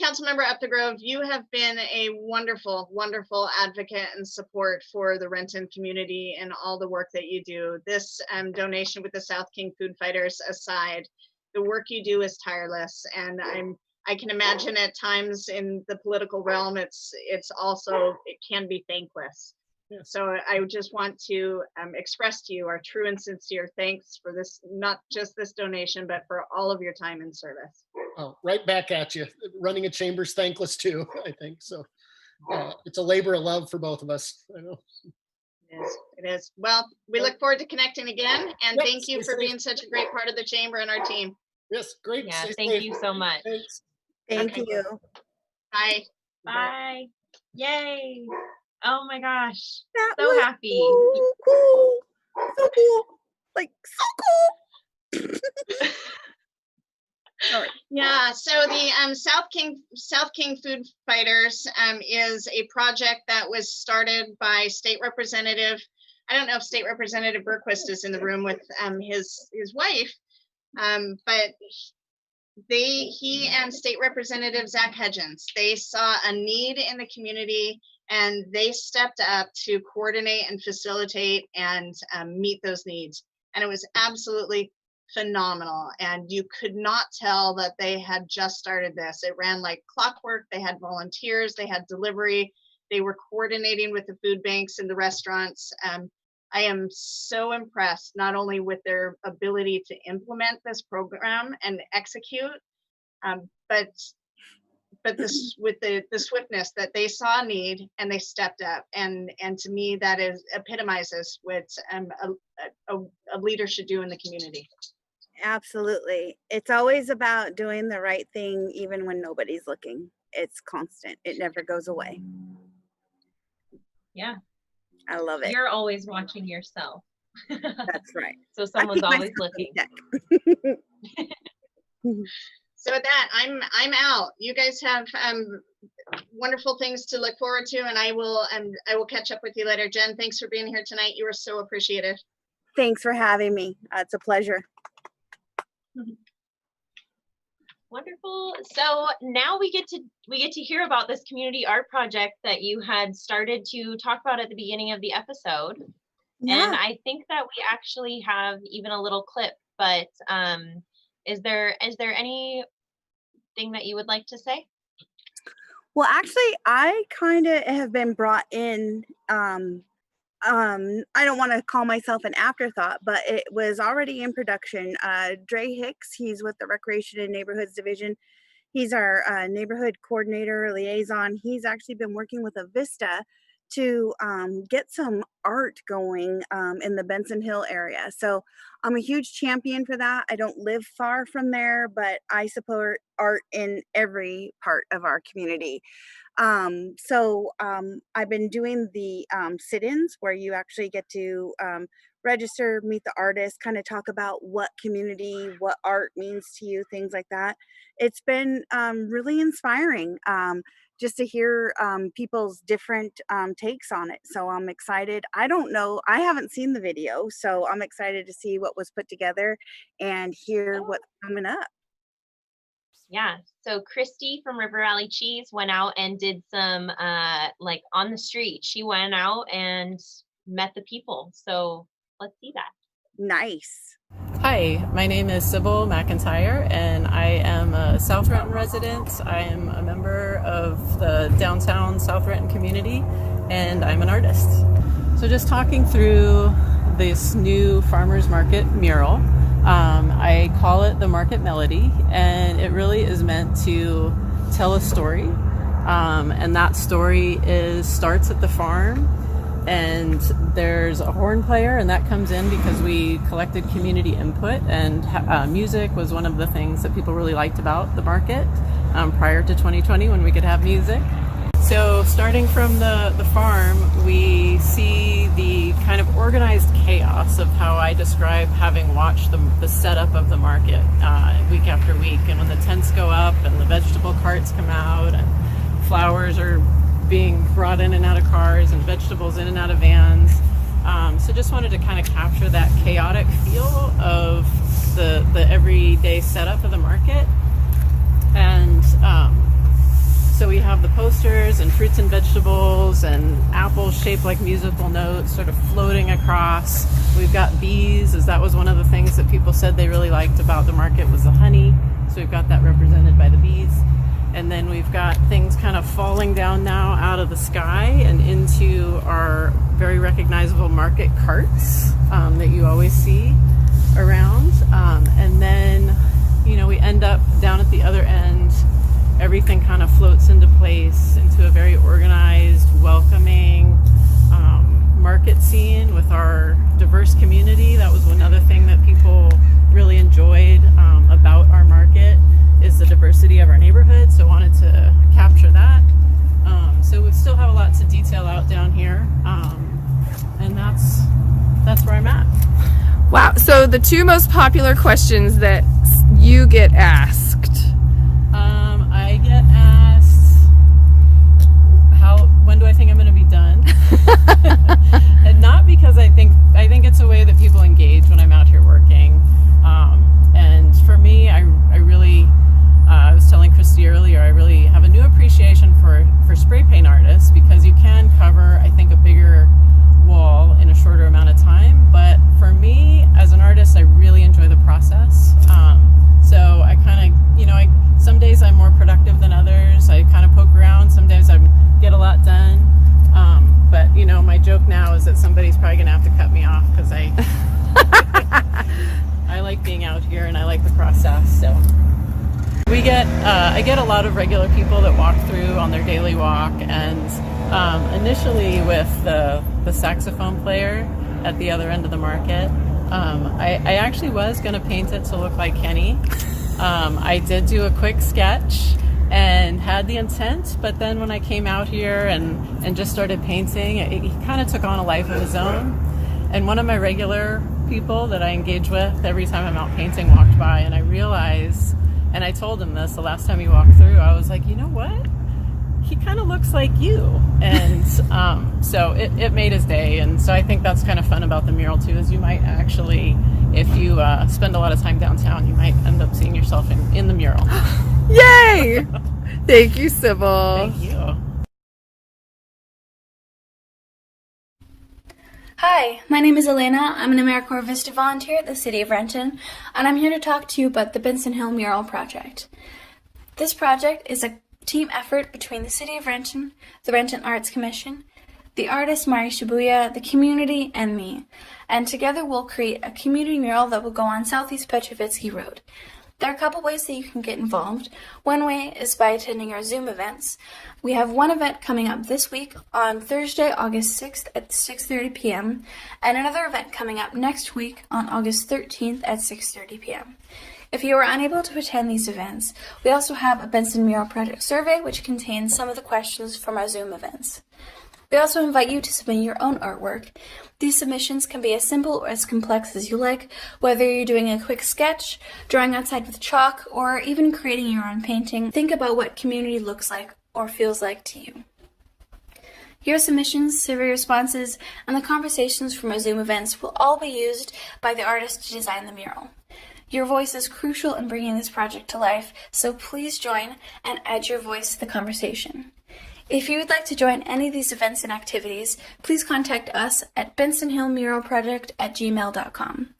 Councilmember Updegrove, you have been a wonderful, wonderful advocate and support for the Renton community and all the work that you do. This donation with the South King Food Fighters aside, the work you do is tireless, and I can imagine at times in the political realm, it can be thankless. Yeah. So I just want to express to you our true and sincere thanks for this, not just this donation, but for all of your time in service. Oh, right back at you. Running a chamber's thankless too, I think. So it's a labor of love for both of us. I know. It is. Well, we look forward to connecting again, and thank you for being such a great part of the chamber and our team. Yes, great. Yeah, thank you so much. Thanks. Thank you. Bye. Bye. Yay. Oh my gosh. That So was happy. So cool. So cool. Like, so cool. Sorry. Yeah, so the South King Food Fighters is a project that was started by State Representative, I don't know if State Representative Bergquist is in the room with his wife, but he and State Representative Zach Hudgens, they saw a need in the community and they stepped up to coordinate and facilitate and meet those needs. And it was absolutely phenomenal. And you could not tell that they had just started this. It ran like clockwork. They had volunteers, they had delivery, they were coordinating with the food banks and the restaurants. I am so impressed, not only with their ability to implement this program and execute, but with the swiftness that they saw a need and they stepped up. And to me, that epitomizes what a leader should do in the community. Absolutely. It's always about doing the right thing, even when nobody's looking. It's constant. It never goes away. Yeah. I love it. You're always watching yourself. That's right. So someone's always looking. So with that, I'm out. You guys have wonderful things to look forward to, and I will catch up with you later. Jen, thanks for being here tonight. You were so appreciated. Thanks for having me. It's a pleasure. Wonderful. So now we get to hear about this community art project that you had started to talk about at the beginning of the episode. Yeah. And I think that we actually have even a little clip, but is there anything that you would like to say? Well, actually, I kind of have been brought in I don't want to call myself an afterthought, but it was already in production. Dre Hicks, he's with the Recreation and Neighborhoods Division. He's our neighborhood coordinator liaison. He's actually been working with a Vista to get some art going in the Benson Hill area. So I'm a huge champion for that. I don't live far from there, but I support art in every part of our community. I've been doing the sit-ins where you actually get to register, meet the artist, kind of talk about what community, what art means to you, things like that. It's been really inspiring just to hear people's different takes on it. So I'm excited. I don't know, I haven't seen the video, so I'm excited to see what was put together and hear what's coming up. Yeah, so Christy from River Valley Cheese went out and did some like on the street. She went out and met the people. So let's see that. Nice. Hi, my name is Sybil McIntyre, and I am a South Renton resident. I am a member of the downtown South Renton community, and I'm an artist. So just talking through this new farmers market mural. I call it the Market Melody, and it really is meant to tell a story. And that story starts at the farm, and there's a horn player, and that comes in because we collected community input, and music was one of the things that people really liked about the market prior to 2020 when we could have music. So starting from the farm, we see the kind of organized chaos of how I describe having watched the setup of the market week after week. And when the tents go up and the vegetable carts come out and flowers are being brought in and out of cars and vegetables in and out of vans. So just wanted to kind of capture that chaotic feel of the everyday setup of the market. And so we have the posters and fruits and vegetables and apples shaped like musical notes sort of floating across. We've got bees, as that was one of the things that people said they really liked about the market was the honey. So we've got that represented by the bees. And then we've got things kind of falling down now out of the sky and into our very recognizable market carts that you always see around. And then, you know, we end up down at the other end. Everything kind of floats into place into a very organized, welcoming market scene with our diverse community. That was another thing that people really enjoyed about our market is the diversity of our neighborhood. So wanted to capture that. So we still have a lot to detail out down here. And that's where I'm at. Wow. So the two most popular questions that you get asked. I get asked, when do I think I'm going to be done? And not because I think it's a way that people engage when I'm out here working. And for me, I really, I was telling Christy earlier, I really have a new appreciation for spray paint artists because you can cover, I think, a bigger wall in a shorter amount of time. But for me, as an artist, I really enjoy the process. So I kind of, you know, some days I'm more productive than others. I kind of poke around. Some days I get a lot done. But, you know, my joke now is that somebody's probably going to have to cut me off because I like being out here and I like the process. So we get, I get a lot of regular people that walk through on their daily walk. And initially with the saxophone player at the other end of the market, I actually was going to paint it to look like Kenny. I did do a quick sketch and had the intent, but then when I came out here and just started painting, he kind of took on a life of his own. And one of my regular people that I engage with every time I'm out painting walked by, and I realized, and I told him this the last time he walked through, I was like, you know what? He kind of looks like you. And so it made his day. And so I think that's kind of fun about the mural too, is you might actually, if you spend a lot of time downtown, you might end up seeing yourself in the mural. Yay! Thank you, Sybil. Thank you. Hi, my name is Elena. I'm an AmeriCorps Vista volunteer at the City of Renton, and I'm here to talk to you about the Benson Hill Mural Project. This project is a team effort between the City of Renton, the Renton Arts Commission, the artist Mari Shibuya, the community, and me. And together we'll create a community mural that will go on Southeast Petrovitsky Road. There are a couple ways that you can get involved. One way is by attending our Zoom events. We have one event coming up this week on Thursday, August 6th at 6:30 p.m. and another event coming up next week on August 13th at 6:30 p.m. If you are unable to attend these events, we also have a Benson Mural Project survey which contains some of the questions from our Zoom events. We also invite you to submit your own artwork. These submissions can be as simple or as complex as you like, whether you're doing a quick sketch, drawing outside with chalk, or even creating your own painting. Think about what community looks like or feels like to you. Your submissions, survey responses, and the conversations from our Zoom events will all be used by the artist to design the mural. Your voice is crucial in bringing this project to life, so please join and add your voice to the conversation. If you would like to join any of these events and activities, please contact us at bensonhillmuralproject@gmail.com.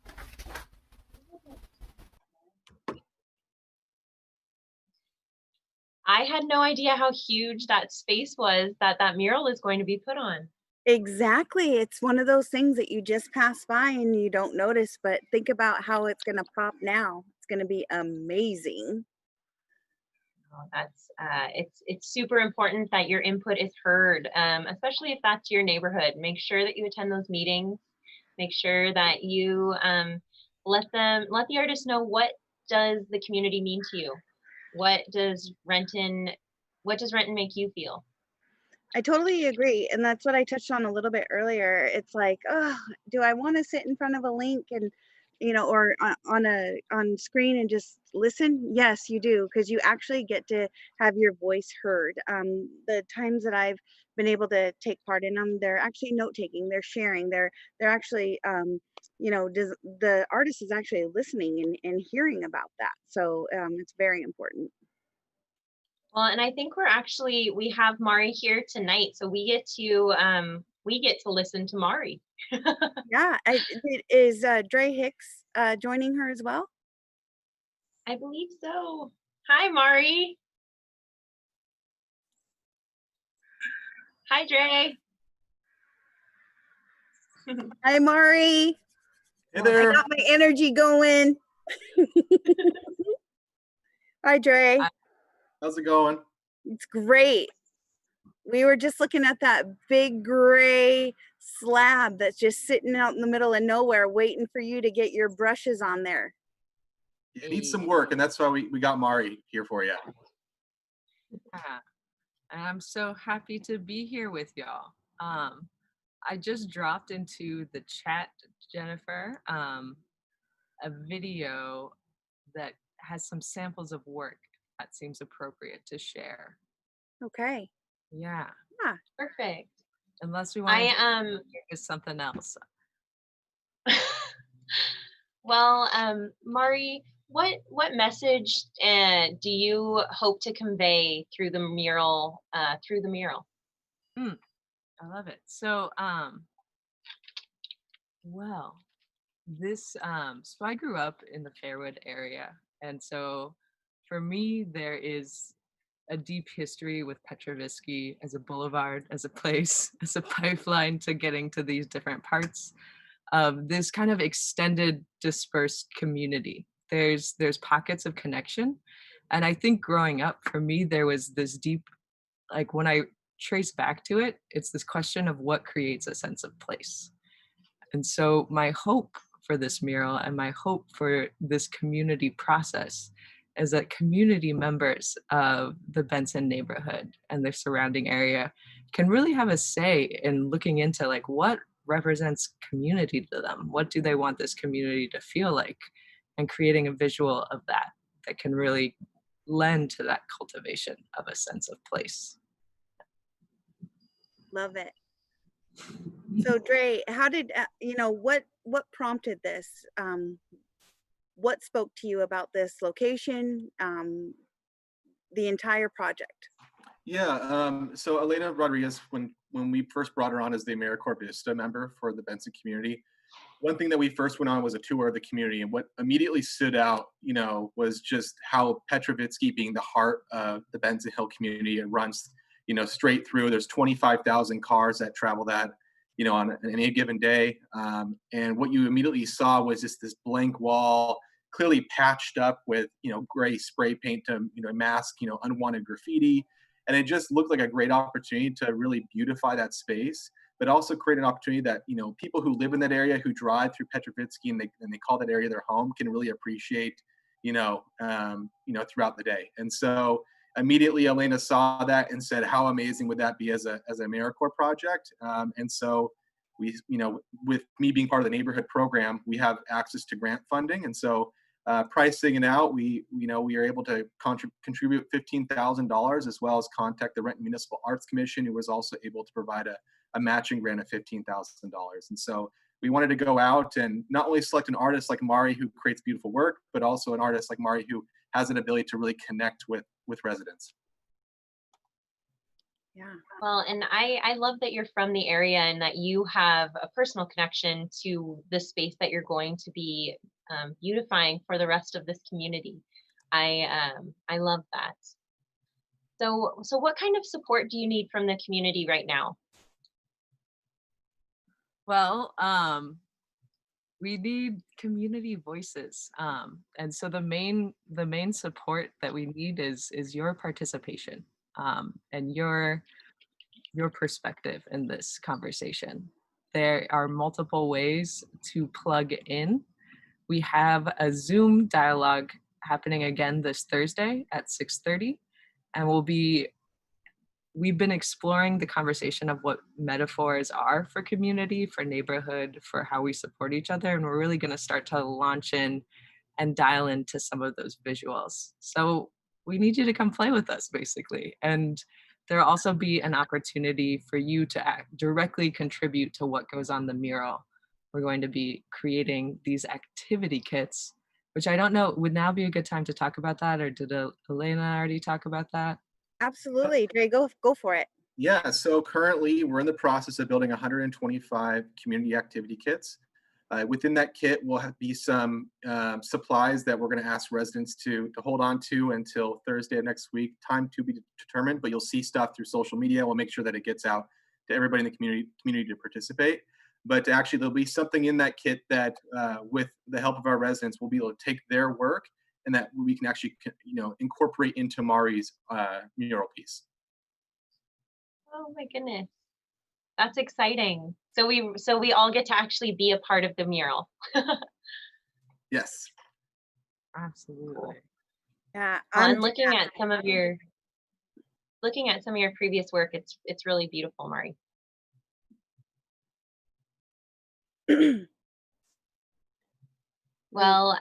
I had no idea how huge that space was that mural is going to be put on. Exactly. It's one of those things that you just pass by and you don't notice, but think about how it's going to pop now. It's going to be amazing. Oh, that's it's super important that your input is heard, especially if that's your neighborhood. Make sure that you attend those meetings. Make sure that you let the artists know, what does the community mean to you? What does Renton make you feel? I totally agree. And that's what I touched on a little bit earlier. It's like, oh, do I want to sit in front of a link and, or on screen and just listen? Yes, you do, because you actually get to have your voice heard. The times that I've been able to take part in them, they're actually note taking, they're sharing, they're actually, the artist is actually listening and hearing about that. So it's very important. Well, and I think we have Mari here tonight, so we get to listen to Mari. Yeah, is Dre Hicks joining her as well? I believe so. Hi, Mari. Hi, Dre. Hi, Mari. Hey there. I got my energy going. Hi, Dre. How's it going? It's great. We were just looking at that big gray slab that's just sitting out in the middle of nowhere waiting for you to get your brushes on there. It needs some work, and that's why we got Mari here for you. Yeah, and I'm so happy to be here with y'all. I just dropped into the chat, Jennifer, a video that has some samples of work that seems appropriate to share. Okay. Yeah. Yeah. Perfect. Unless we want to do something else. Well, Mari, what message do you hope to convey through the mural? I love it. So, well, this so I grew up in the Fairwood area, and so for me there is a deep history with Petrovitsky as a boulevard, as a place, as a pipeline to getting to these different parts of this kind of extended, dispersed community. There's pockets of connection, and I think growing up for me there was this deep, like when I trace back to it, it's this question of what creates a sense of place. And so my hope for this mural and my hope for this community process is that community members of the Benson neighborhood and the surrounding area can really have a say in looking into like what represents community to them. What do they want this community to feel like? And creating a visual of that can really lend to that cultivation of a sense of place. Love it. So Dre, how did, what prompted this? What spoke to you about this location, the entire project? Yeah, so Elena Rodriguez, when we first brought her on as the AmeriCorps Vista member for the Benson community, one thing that we first went on was a tour of the community, and what immediately stood out, was just how Petrovitsky, being the heart of the Benson Hill community, it runs, straight through. There's 25,000 cars that travel that, on any given day. And what you immediately saw was just this blank wall, clearly patched up with, gray spray paint to, mask, unwanted graffiti. And it just looked like a great opportunity to really beautify that space, but also create an opportunity that, people who live in that area, who drive through Petrovitsky and they call that area their home, can really appreciate, throughout the day. And so immediately Elena saw that and said, how amazing would that be as a AmeriCorps project? And so we, with me being part of the neighborhood program, we have access to grant funding. And so pricing it out, we are able to contribute $15,000, as well as contact the Renton Municipal Arts Commission, who was also able to provide a matching grant of $15,000. And so we wanted to go out and not only select an artist like Mari, who creates beautiful work, but also an artist like Mari, who has an ability to really connect with residents. Yeah. Well, and I love that you're from the area and that you have a personal connection to the space that you're going to be beautifying for the rest of this community. I love that. So what kind of support do you need from the community right now? Well, we need community voices. And so the main support that we need is your participation and your perspective in this conversation. There are multiple ways to plug in. We have a Zoom dialogue happening again this Thursday at 6:30, and we've been exploring the conversation of what metaphors are for community, for neighborhood, for how we support each other. And we're really going to start to launch in and dial into some of those visuals. So we need you to come play with us, basically. And there'll also be an opportunity for you to directly contribute to what goes on the mural. We're going to be creating these activity kits, which I don't know, would now be a good time to talk about that, or did Elena already talk about that? Absolutely. Dre, go for it. Yeah, so currently we're in the process of building 125 community activity kits. Within that kit will be some supplies that we're going to ask residents to hold on to until Thursday of next week. Time to be determined, but you'll see stuff through social media. We'll make sure that it gets out to everybody in the community to participate. But actually, there'll be something in that kit that, with the help of our residents, we'll be able to take their work and that we can actually, incorporate into Mari's mural piece. Oh my goodness, that's exciting. So we all get to actually be a part of the mural. Yes, absolutely. Yeah, and looking at some of your previous work, it's really beautiful, Mari. Well,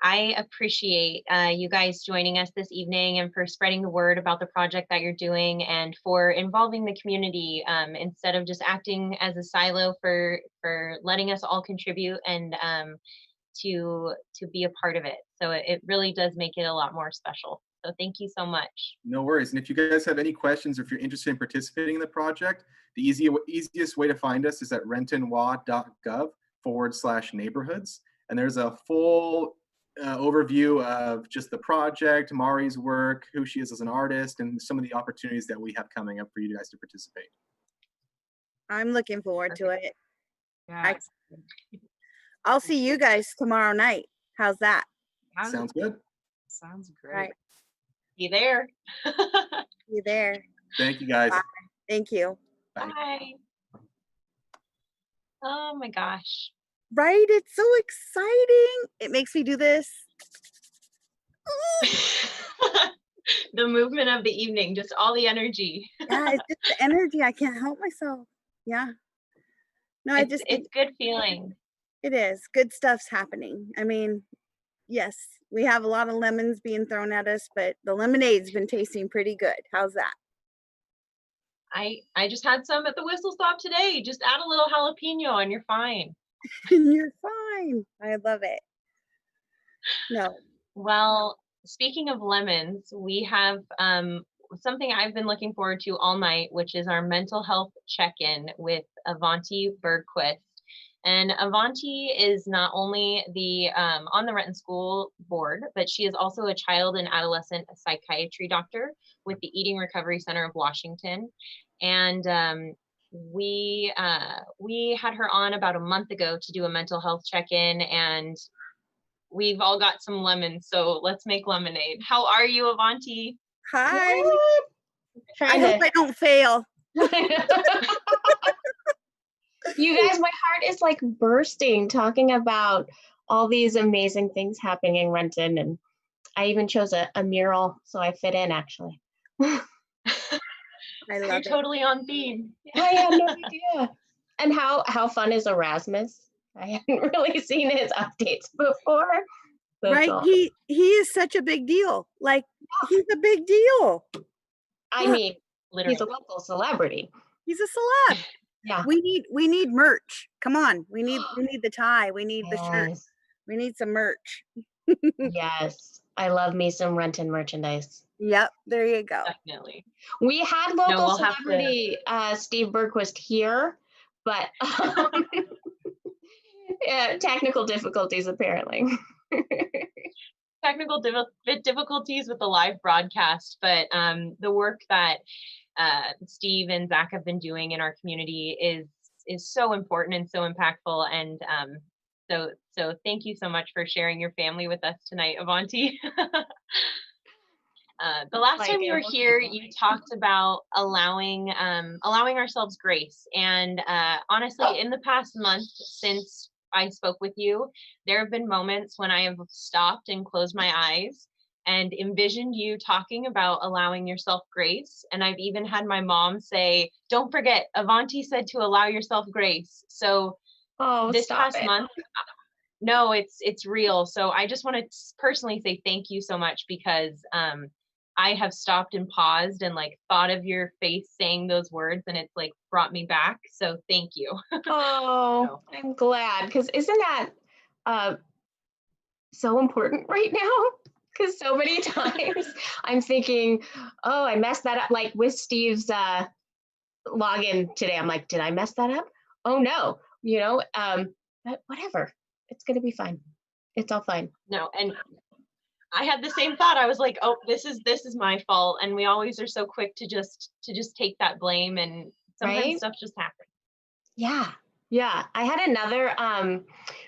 I appreciate you guys joining us this evening and for spreading the word about the project that you're doing and for involving the community instead of just acting as a silo, for letting us all contribute and to be a part of it. So it really does make it a lot more special. So thank you so much. No worries. And if you guys have any questions or if you're interested in participating in the project, the easiest way to find us is at rentonwa.gov/neighborhoods. And there's a full overview of just the project, Mari's work, who she is as an artist, and some of the opportunities that we have coming up for you guys to participate. I'm looking forward to it. Yeah. I'll see you guys tomorrow night. How's that? Sounds good. Sounds great. Right. Be there. Be there. Thank you, guys. Bye. Thank you. Bye. Bye. Oh my gosh. Right? It's so exciting. It makes me do this. The movement of the evening, just all the energy. Yeah, it's just the energy. I can't help myself. Yeah. No, it's good feeling. It is. Good stuff's happening. I mean, yes, we have a lot of lemons being thrown at us, but the lemonade's been tasting pretty good. How's that? I just had some at the Whistle Stop today. Just add a little jalapeno and you're fine. You're fine. I love it. No. Well, speaking of lemons, we have something I've been looking forward to all night, which is our mental health check-in with Avanti Bergquist. And Avanti is not only the on the Renton School Board, but she is also a child and adolescent psychiatry doctor with the Eating Recovery Center of Washington. And we had her on about a month ago to do a mental health check-in, and we've all got some lemons, so let's make lemonade. How are you, Avanti? Hi. Trying I hope to, I don't fail. you guys, my heart is like bursting talking about all these amazing things happening in Renton, and I even chose a mural so I fit in actually. I love You're it. totally on theme. I had no idea. And how fun is Erasmus? I hadn't really seen his updates before. That's Right? awesome. He is such a big deal. Like, he's a big deal. I Yeah. mean, Literally. he's a local celebrity. He's a celeb. Yeah. We need merch. Come on. We need the tie. We need the shirt. Yes. We need some merch. Yes. I love me some Renton merchandise. Yep, there you go. Definitely. We had local we'll have to- celebrity Steve Bergquist here, but yeah, technical difficulties apparently. Technical difficulties with the live broadcast, but the work that Steve and Zach have been doing in our community is so important and so impactful. And so thank you so much for sharing your family with us tonight, Avanti. The last time you were here, you talked about allowing ourselves grace. And honestly, in the past month since I spoke with you, there have been moments when I have stopped and closed my eyes and envisioned you talking about allowing yourself grace. And I've even had my mom say, don't forget, Avanti said to allow yourself grace. So this past month, no, it's real. So I just want to personally say thank you so much, because I have stopped and paused and like thought of your face saying those words, and it's like brought me back. So thank you. Oh, I'm glad, because isn't that so important right now? Because so many times I'm thinking, oh, I messed that up. Like with Steve's login today, I'm like, did I mess that up? Oh no, but whatever, it's gonna be fine. It's all fine. No, and I had the same thought. I was like, oh, this is my fault. And we always are so quick to just take that blame, and sometimes Right? stuff just happens. Yeah. Yeah. I had another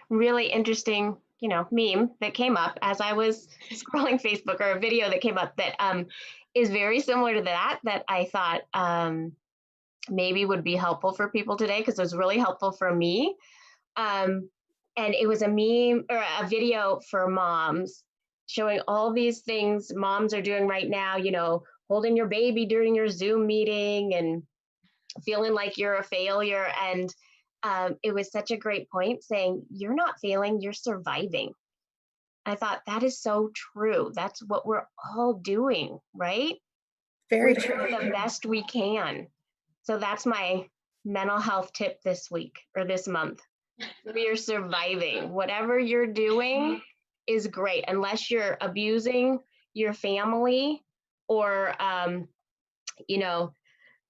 really interesting, meme that came up as I was scrolling Facebook, or a video that came up that is very similar to that I thought maybe would be helpful for people today, because it was really helpful for me. And it was a meme or a video for moms showing all these things moms are doing right now, holding your baby during your Zoom meeting and feeling like you're a failure. And it was such a great point, saying you're not failing, you're surviving. I thought that is so true. That's what we're all doing, right? Very We're true. doing the best we can. So that's my mental health tip this week or this month. We are surviving. Whatever you're doing is great, unless you're abusing your family or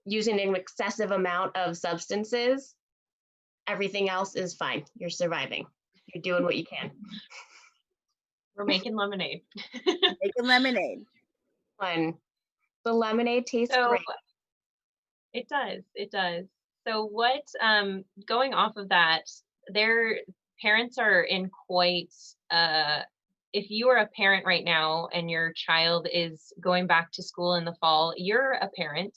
using an excessive amount of substances. Everything else is fine. You're surviving. You're doing what you can. We're making lemonade. Making lemonade. Fun. The lemonade tastes great. It does. It does. So what, going off of that, their parents are in quite, if you are a parent right now and your child is going back to school in the fall, you're a parent.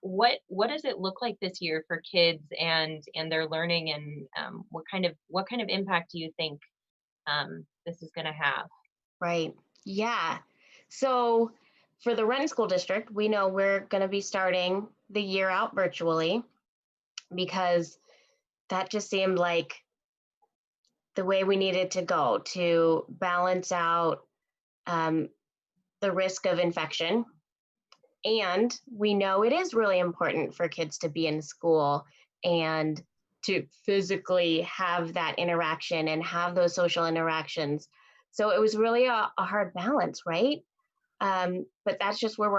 What does it look like this year for kids and their learning, and what kind of impact do you think this is going to have? Right. Yeah. So for the Renton School District, we know we're going to be starting the year out virtually, because that just seemed like the way we needed to go to balance out the risk of infection. And we know it is really important for kids to be in school and to physically have that interaction and have those social interactions. So it was really a hard balance, right? But that's just where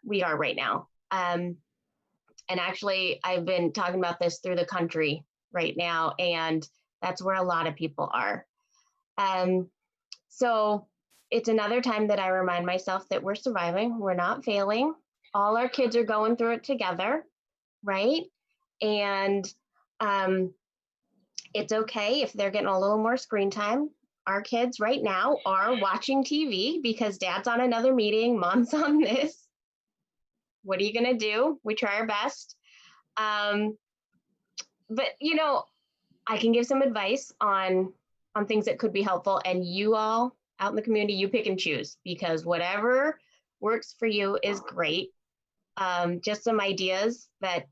we are right now. And actually, I've been talking about this through the country right now, and that's where a lot of people are. So it's another time that I remind myself that we're surviving, we're not failing. All our kids are going through it together, right? And it's okay if they're getting a little more screen time. Our kids right now are watching TV because dad's on another meeting, mom's on this. What are you going to do? We try our best. But, you know, I can give some advice on things that could be helpful, and you all out in the community, you pick and choose, because whatever works for you is great. Just some ideas that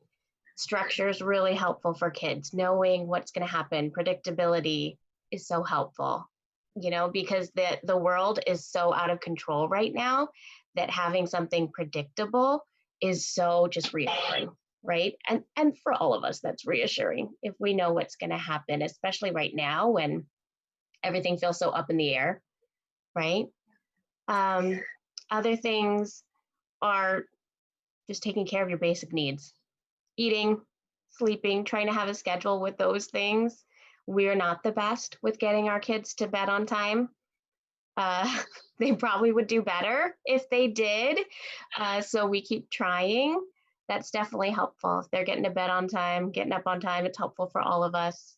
structure is really helpful for kids. Knowing what's going to happen, predictability is so helpful, you know, because the world is so out of control right now that having something predictable is so just reassuring, right? And for all of us, that's reassuring if we know what's going to happen, especially right now when everything feels so up in the air, right? Other things are just taking care of your basic needs. Eating, sleeping, trying to have a schedule with those things. We're not the best with getting our kids to bed on time. They probably would do better if they did. So we keep trying. That's definitely helpful. If they're getting to bed on time, getting up on time, it's helpful for all of us.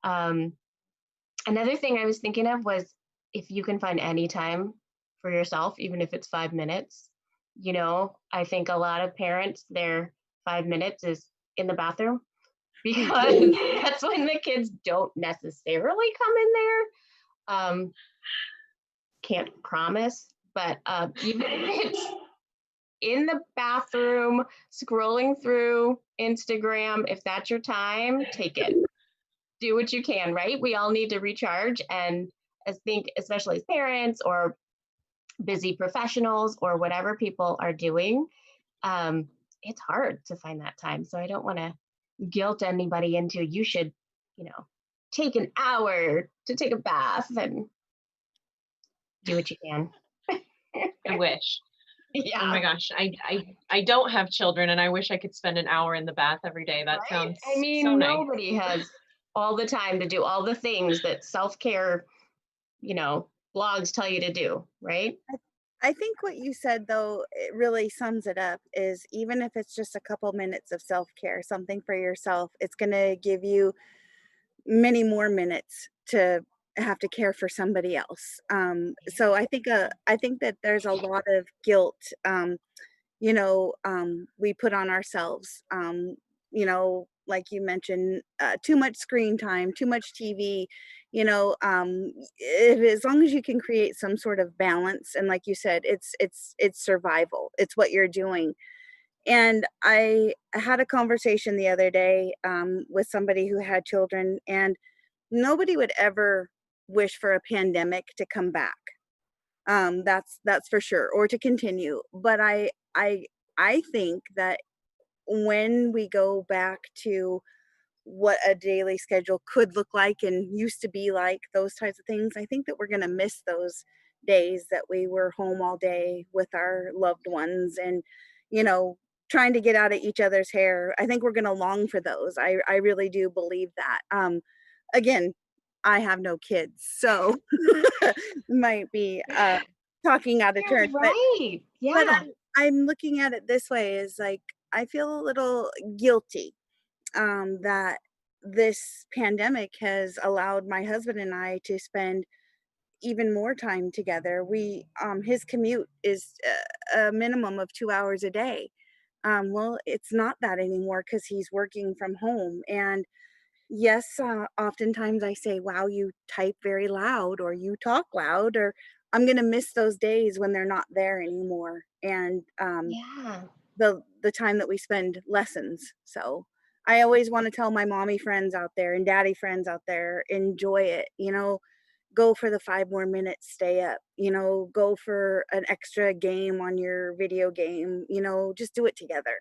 Another thing I was thinking of was if you can find any time for yourself, even if it's 5 minutes, you know, I think a lot of parents, their 5 minutes is in the bathroom because that's when the kids don't necessarily come in there. Can't promise, but even if it's in the bathroom, scrolling through Instagram, if that's your time, take it. Do what you can, right? We all need to recharge. And I think, especially as parents or busy professionals or whatever people are doing, it's hard to find that time. So I don't want to guilt anybody into, you should, you know, take an hour to take a bath, and do what you can. I wish. Yeah. Oh my gosh, I don't have children, and I wish I could spend an hour in the bath every day. That Right? sounds I mean, so nice. nobody has all the time to do all the things that self-care, you know, blogs tell you to do, right? I think what you said, though, it really sums it up, is even if it's just a couple minutes of self-care, something for yourself, it's going to give you many more minutes to have to care for somebody else. So I think that there's a lot of guilt, you know, we put on ourselves, you know, like you mentioned, too much screen time, too much TV, you know, as long as you can create some sort of balance. And like you said, it's survival. It's what you're doing. And I had a conversation the other day, with somebody who had children, and nobody would ever wish for a pandemic to come back. That's for sure, or to continue. But I think that when we go back to what a daily schedule could look like and used to be like, those types of things, I think that we're going to miss those days that we were home all day with our loved ones and, you know, trying to get out of each other's hair. I think we're going to long for those. I really do believe that. Again, I have no kids, so might be talking out of turn. Right. But Yeah. I'm looking at it this way, is like, I feel a little guilty that this pandemic has allowed my husband and I to spend even more time together. His commute is a minimum of 2 hours a day. Well, it's not that anymore because he's working from home. And yes, oftentimes I say, wow, you type very loud, or you talk loud, or I'm going to miss those days when they're not there anymore. And Yeah. the time that we spend lessons. So I always want to tell my mommy friends out there and daddy friends out there, enjoy it, you know, go for the 5 more minutes, stay up, you know, go for an extra game on your video game, you know, just do it together.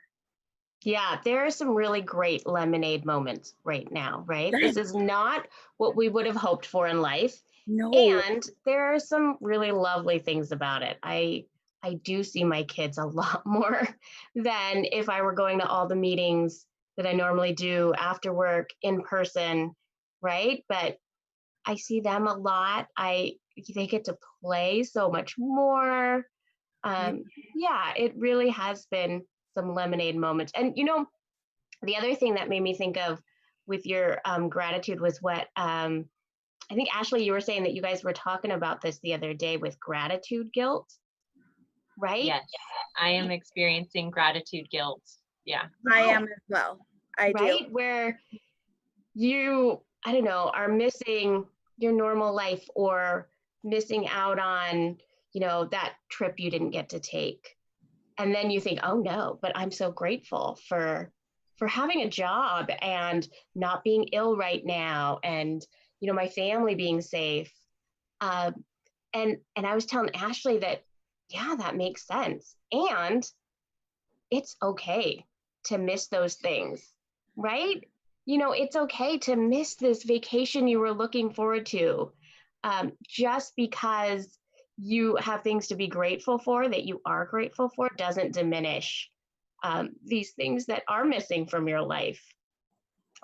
Yeah, there are some really great lemonade moments right now, right? Right. This is not what we would have hoped for in life. No. And there are some really lovely things about it. I do see my kids a lot more than if I were going to all the meetings that I normally do after work in person, right? But I see them a lot. They get to play so much more. Yeah, it really has been some lemonade moments. And you know, the other thing that made me think of with your gratitude was what I think, Ashley, you were saying that you guys were talking about this the other day with gratitude guilt, right? Yes, I am experiencing gratitude guilt. Yeah. I am as well. I right? do. Where you, I don't know, are missing your normal life or missing out on, you know, that trip you didn't get to take. And then you think, oh no, but I'm so grateful for having a job and not being ill right now, and you know, my family being safe. And I was telling Ashley that, yeah, that makes sense. And it's okay to miss those things, right? You know, it's okay to miss this vacation you were looking forward to. Just because you have things to be grateful for, that you are grateful for, doesn't diminish these things that are missing from your life.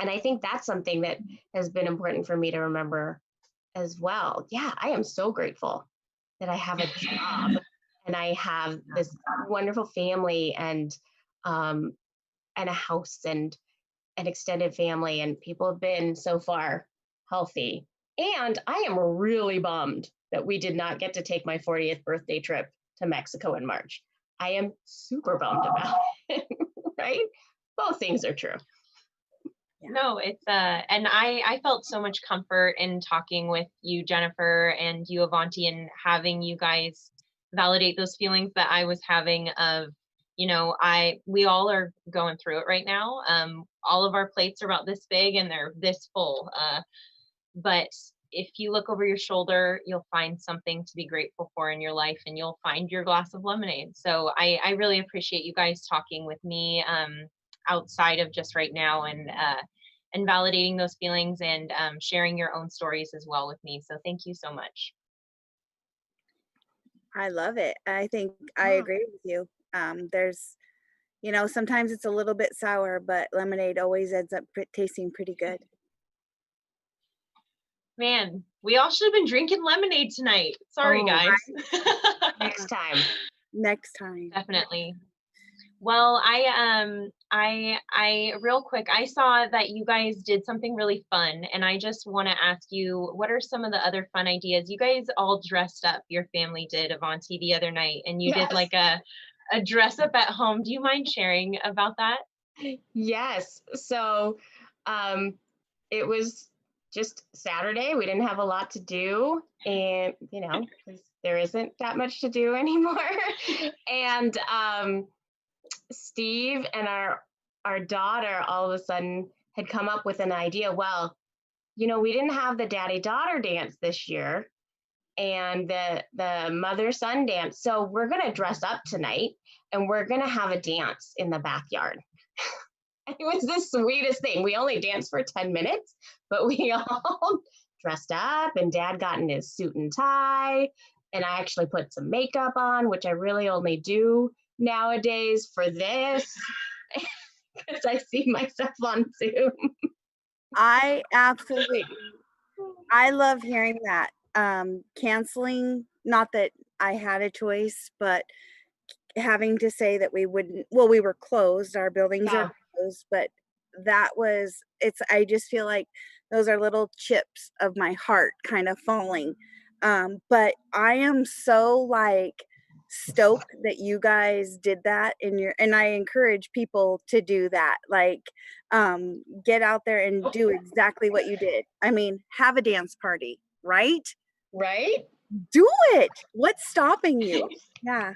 And I think that's something that has been important for me to remember as well. Yeah, I am so grateful that I have a job and I have this wonderful family and a house and an extended family, and people have been so far healthy. And I am really bummed that we did not get to take my 40th birthday trip to Mexico in March. I am super bummed about it, right? Both things are true. No, it's and I felt so much comfort in talking with you, Jennifer, and you, Avanti, and having you guys validate those feelings that I was having of, you know, we all are going through it right now. All of our plates are about this big and they're this full. But if you look over your shoulder, you'll find something to be grateful for in your life, and you'll find your glass of lemonade. So I really appreciate you guys talking with me outside of just right now, and validating those feelings, and sharing your own stories as well with me. So thank you so much. I love it. I think I agree with you. There's, you know, sometimes it's a little bit sour, but lemonade always ends up tasting pretty good. Man, we all should have been drinking lemonade tonight. Sorry, guys. Next time. Next time. Definitely. Well, I real quick, I saw that you guys did something really fun, and I just want to ask you, what are some of the other fun ideas? You guys all dressed up, your family did, Avanti, the other night, and you did like a dress up at home. Do you mind sharing about that? Yes. So it was just Saturday. We didn't have a lot to do, and you know, because there isn't that much to do anymore. And Steve and our daughter all of a sudden had come up with an idea. Well, you know, we didn't have the daddy-daughter dance this year and the mother-son dance. So we're going to dress up tonight and we're going to have a dance in the backyard. It was the sweetest thing. We only danced for 10 minutes, but we all dressed up, and Dad got in his suit and tie, and I actually put some makeup on, which I really only do nowadays for this because I see myself on Zoom. I love hearing that. Canceling, not that I had a choice, but having to say that we wouldn't, well, we were closed, our buildings are closed, but I just feel like those are little chips of my heart kind of falling. But I am so stoked that you guys did that and I encourage people to do that. Get out there and do exactly what you did. I mean, have a dance party, right? Right? Do it. What's stopping you? Yeah.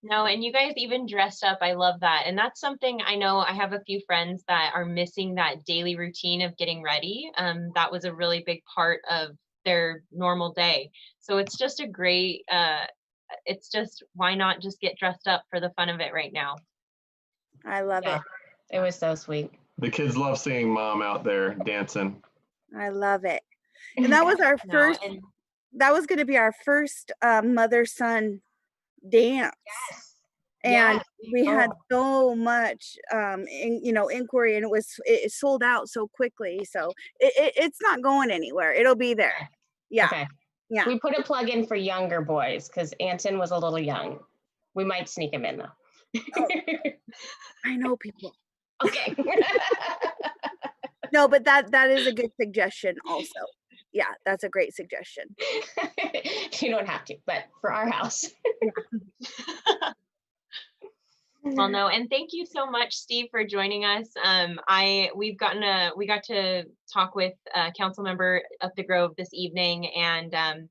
No, and you guys even dressed up. I love that. And that's something I know I have a few friends that are missing that daily routine of getting ready. That was a really big part of their normal day. So it's just a great, it's just, why not just get dressed up for the fun of it right now? I love it. It was so sweet. The kids love seeing Mom out there dancing. I love it. And that was our first, that was going to be our first mother-son dance. Yes. And Yes. we had Oh, so much, inquiry, and it sold out so quickly. So it's not going anywhere. It'll be there. okay. Yeah. Okay. Yeah. We put a plug in for younger boys because Anton was a little young. We might sneak him in though. Oh, I know people. Okay. No, but that is a good suggestion also. Yeah, that's a great suggestion. You don't have to, but for our house. Well, no, and thank you so much, Steve, for joining us. We got to talk with council member Up the Grove this evening, and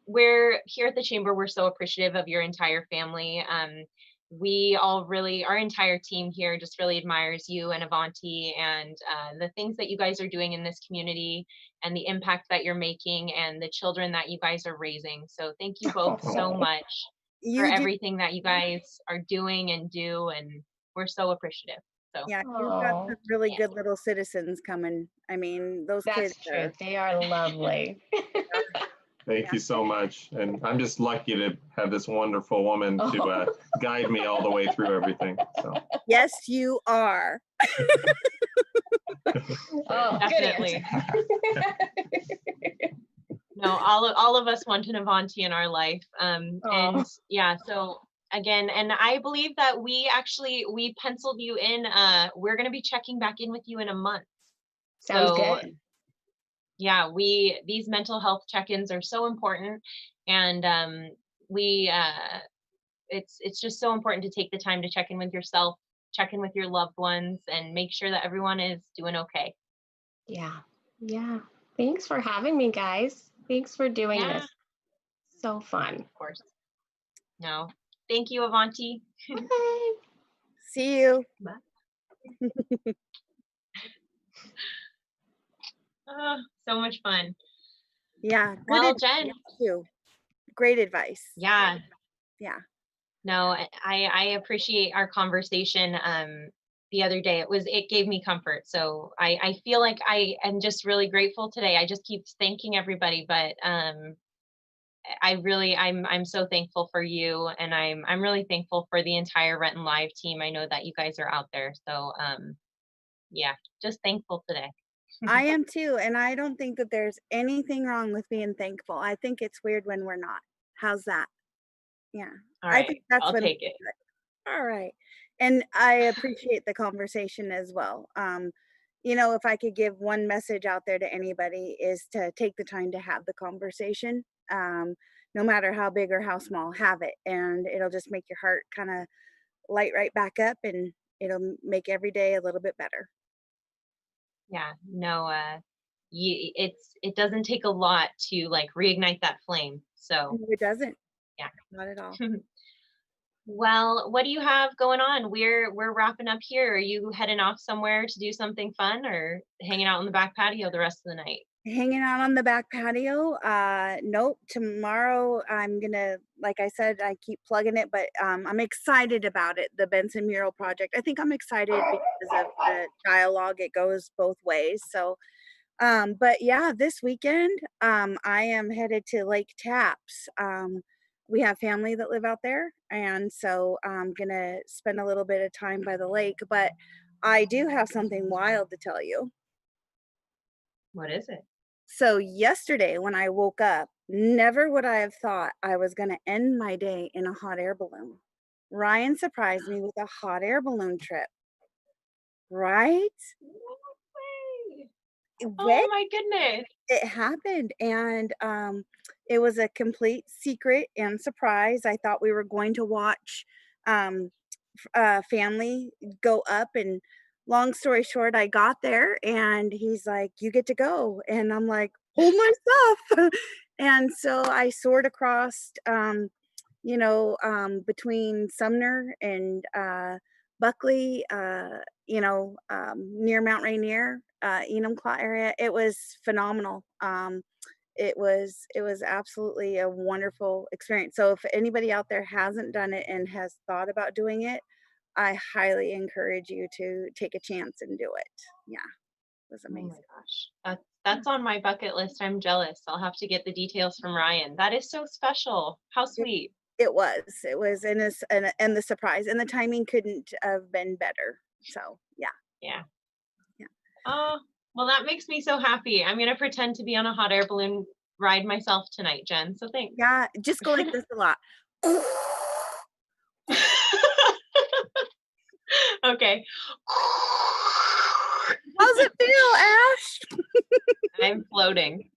we're here at the chamber. We're so appreciative of your entire family. We all really, our entire team here just really admires you and Avanti and the things that you guys are doing in this community and the impact that you're making and the children that you guys are raising. So thank you both so much for You do. everything that you guys are doing and do, and we're so appreciative. So Yeah, you've got Oh, some really yeah. good little citizens coming. I mean, those that's kids true. are. They are lovely. Thank Yeah. you so much. And I'm just lucky to have this wonderful woman to guide me all the way through everything. So Yes, you are. Oh, Definitely. No, all of us want an Avanti in our life. And yeah, so again, and I believe that we penciled you in. We're going to be checking back in with you in a month. Sounds So, good. yeah, these mental health check-ins are so important, and it's just so important to take the time to check in with yourself, check in with your loved ones, and make sure that everyone is doing okay. Yeah. Yeah. Thanks for having me, guys. Thanks for doing Yeah. this. So fun. Of course. No, thank you, Avanti. Bye. See you. Bye. Oh, so much fun. Yeah. Good Well, advice Jen. too. Great advice. Yeah. Yeah. No, I appreciate our conversation the other day. It gave me comfort. So I feel like I am just really grateful today. I just keep thanking everybody, but I'm so thankful for you, and I'm really thankful for the entire Renton Live team. I know that you guys are out there. So yeah, just thankful today. I am too. And I don't think that there's anything wrong with being thankful. I think it's weird when we're not. How's that? Yeah. All I right, think that's I'll when. take it. All right. And I appreciate the conversation as well. If I could give one message out there to anybody is to take the time to have the conversation. No matter how big or how small, have it. And it'll just make your heart kind of light right back up, and it'll make every day a little bit better. Yeah, no, it doesn't take a lot to like reignite that flame. So It doesn't. yeah. Not at all. Well, what do you have going on? We're wrapping up here. Are you heading off somewhere to do something fun, or hanging out on the back patio the rest of the night? Hanging out on the back patio. Nope. Tomorrow I'm gonna, like I said, I keep plugging it, but I'm excited about it. The Benson Mural Project. I think I'm excited because of the dialogue. It goes both ways. So, but yeah, this weekend I am headed to Lake Taps. We have family that live out there, and so I'm gonna spend a little bit of time by the lake. But I do have something wild to tell you. What is it? So yesterday when I woke up, never would I have thought I was going to end my day in a hot air balloon. Ryan surprised me with a hot air balloon trip. Right? Oh my goodness. It happened, and it was a complete secret and surprise. I thought we were going to watch family go up, and long story short, I got there and he's like, "You get to go," and I'm like, "Hold my stuff." And so I soared across between Sumner and Buckley, near Mount Rainier, Enumclaw area. It was phenomenal. It was absolutely a wonderful experience. So if anybody out there hasn't done it and has thought about doing it, I highly encourage you to take a chance and do it. Yeah, it was amazing. Oh my gosh, that's on my bucket list. I'm jealous. I'll have to get the details from Ryan. That is so special. How sweet. It was, and the surprise and the timing couldn't have been better. So yeah. Yeah. Yeah. Oh, well, that makes me so happy. I'm gonna pretend to be on a hot air balloon ride myself tonight, Jen. So thanks. Yeah, just go like this a lot. Okay. How's it feel, Ash? I'm floating.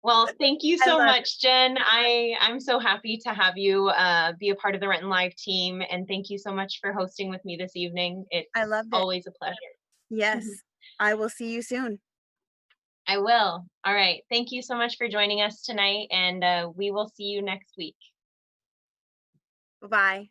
Well, thank you so much, Jen. I'm so happy to have you be a part of the Renton Live team, and thank you so much for hosting with me this evening. It's always a pleasure. Yes, I will see you soon. I will. All right. Thank you so much for joining us tonight, and we will see you next week. Bye-bye.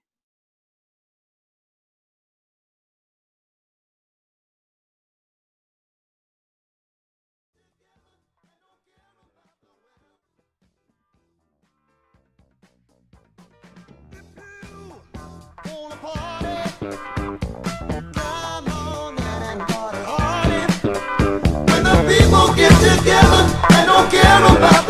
People get together and don't care about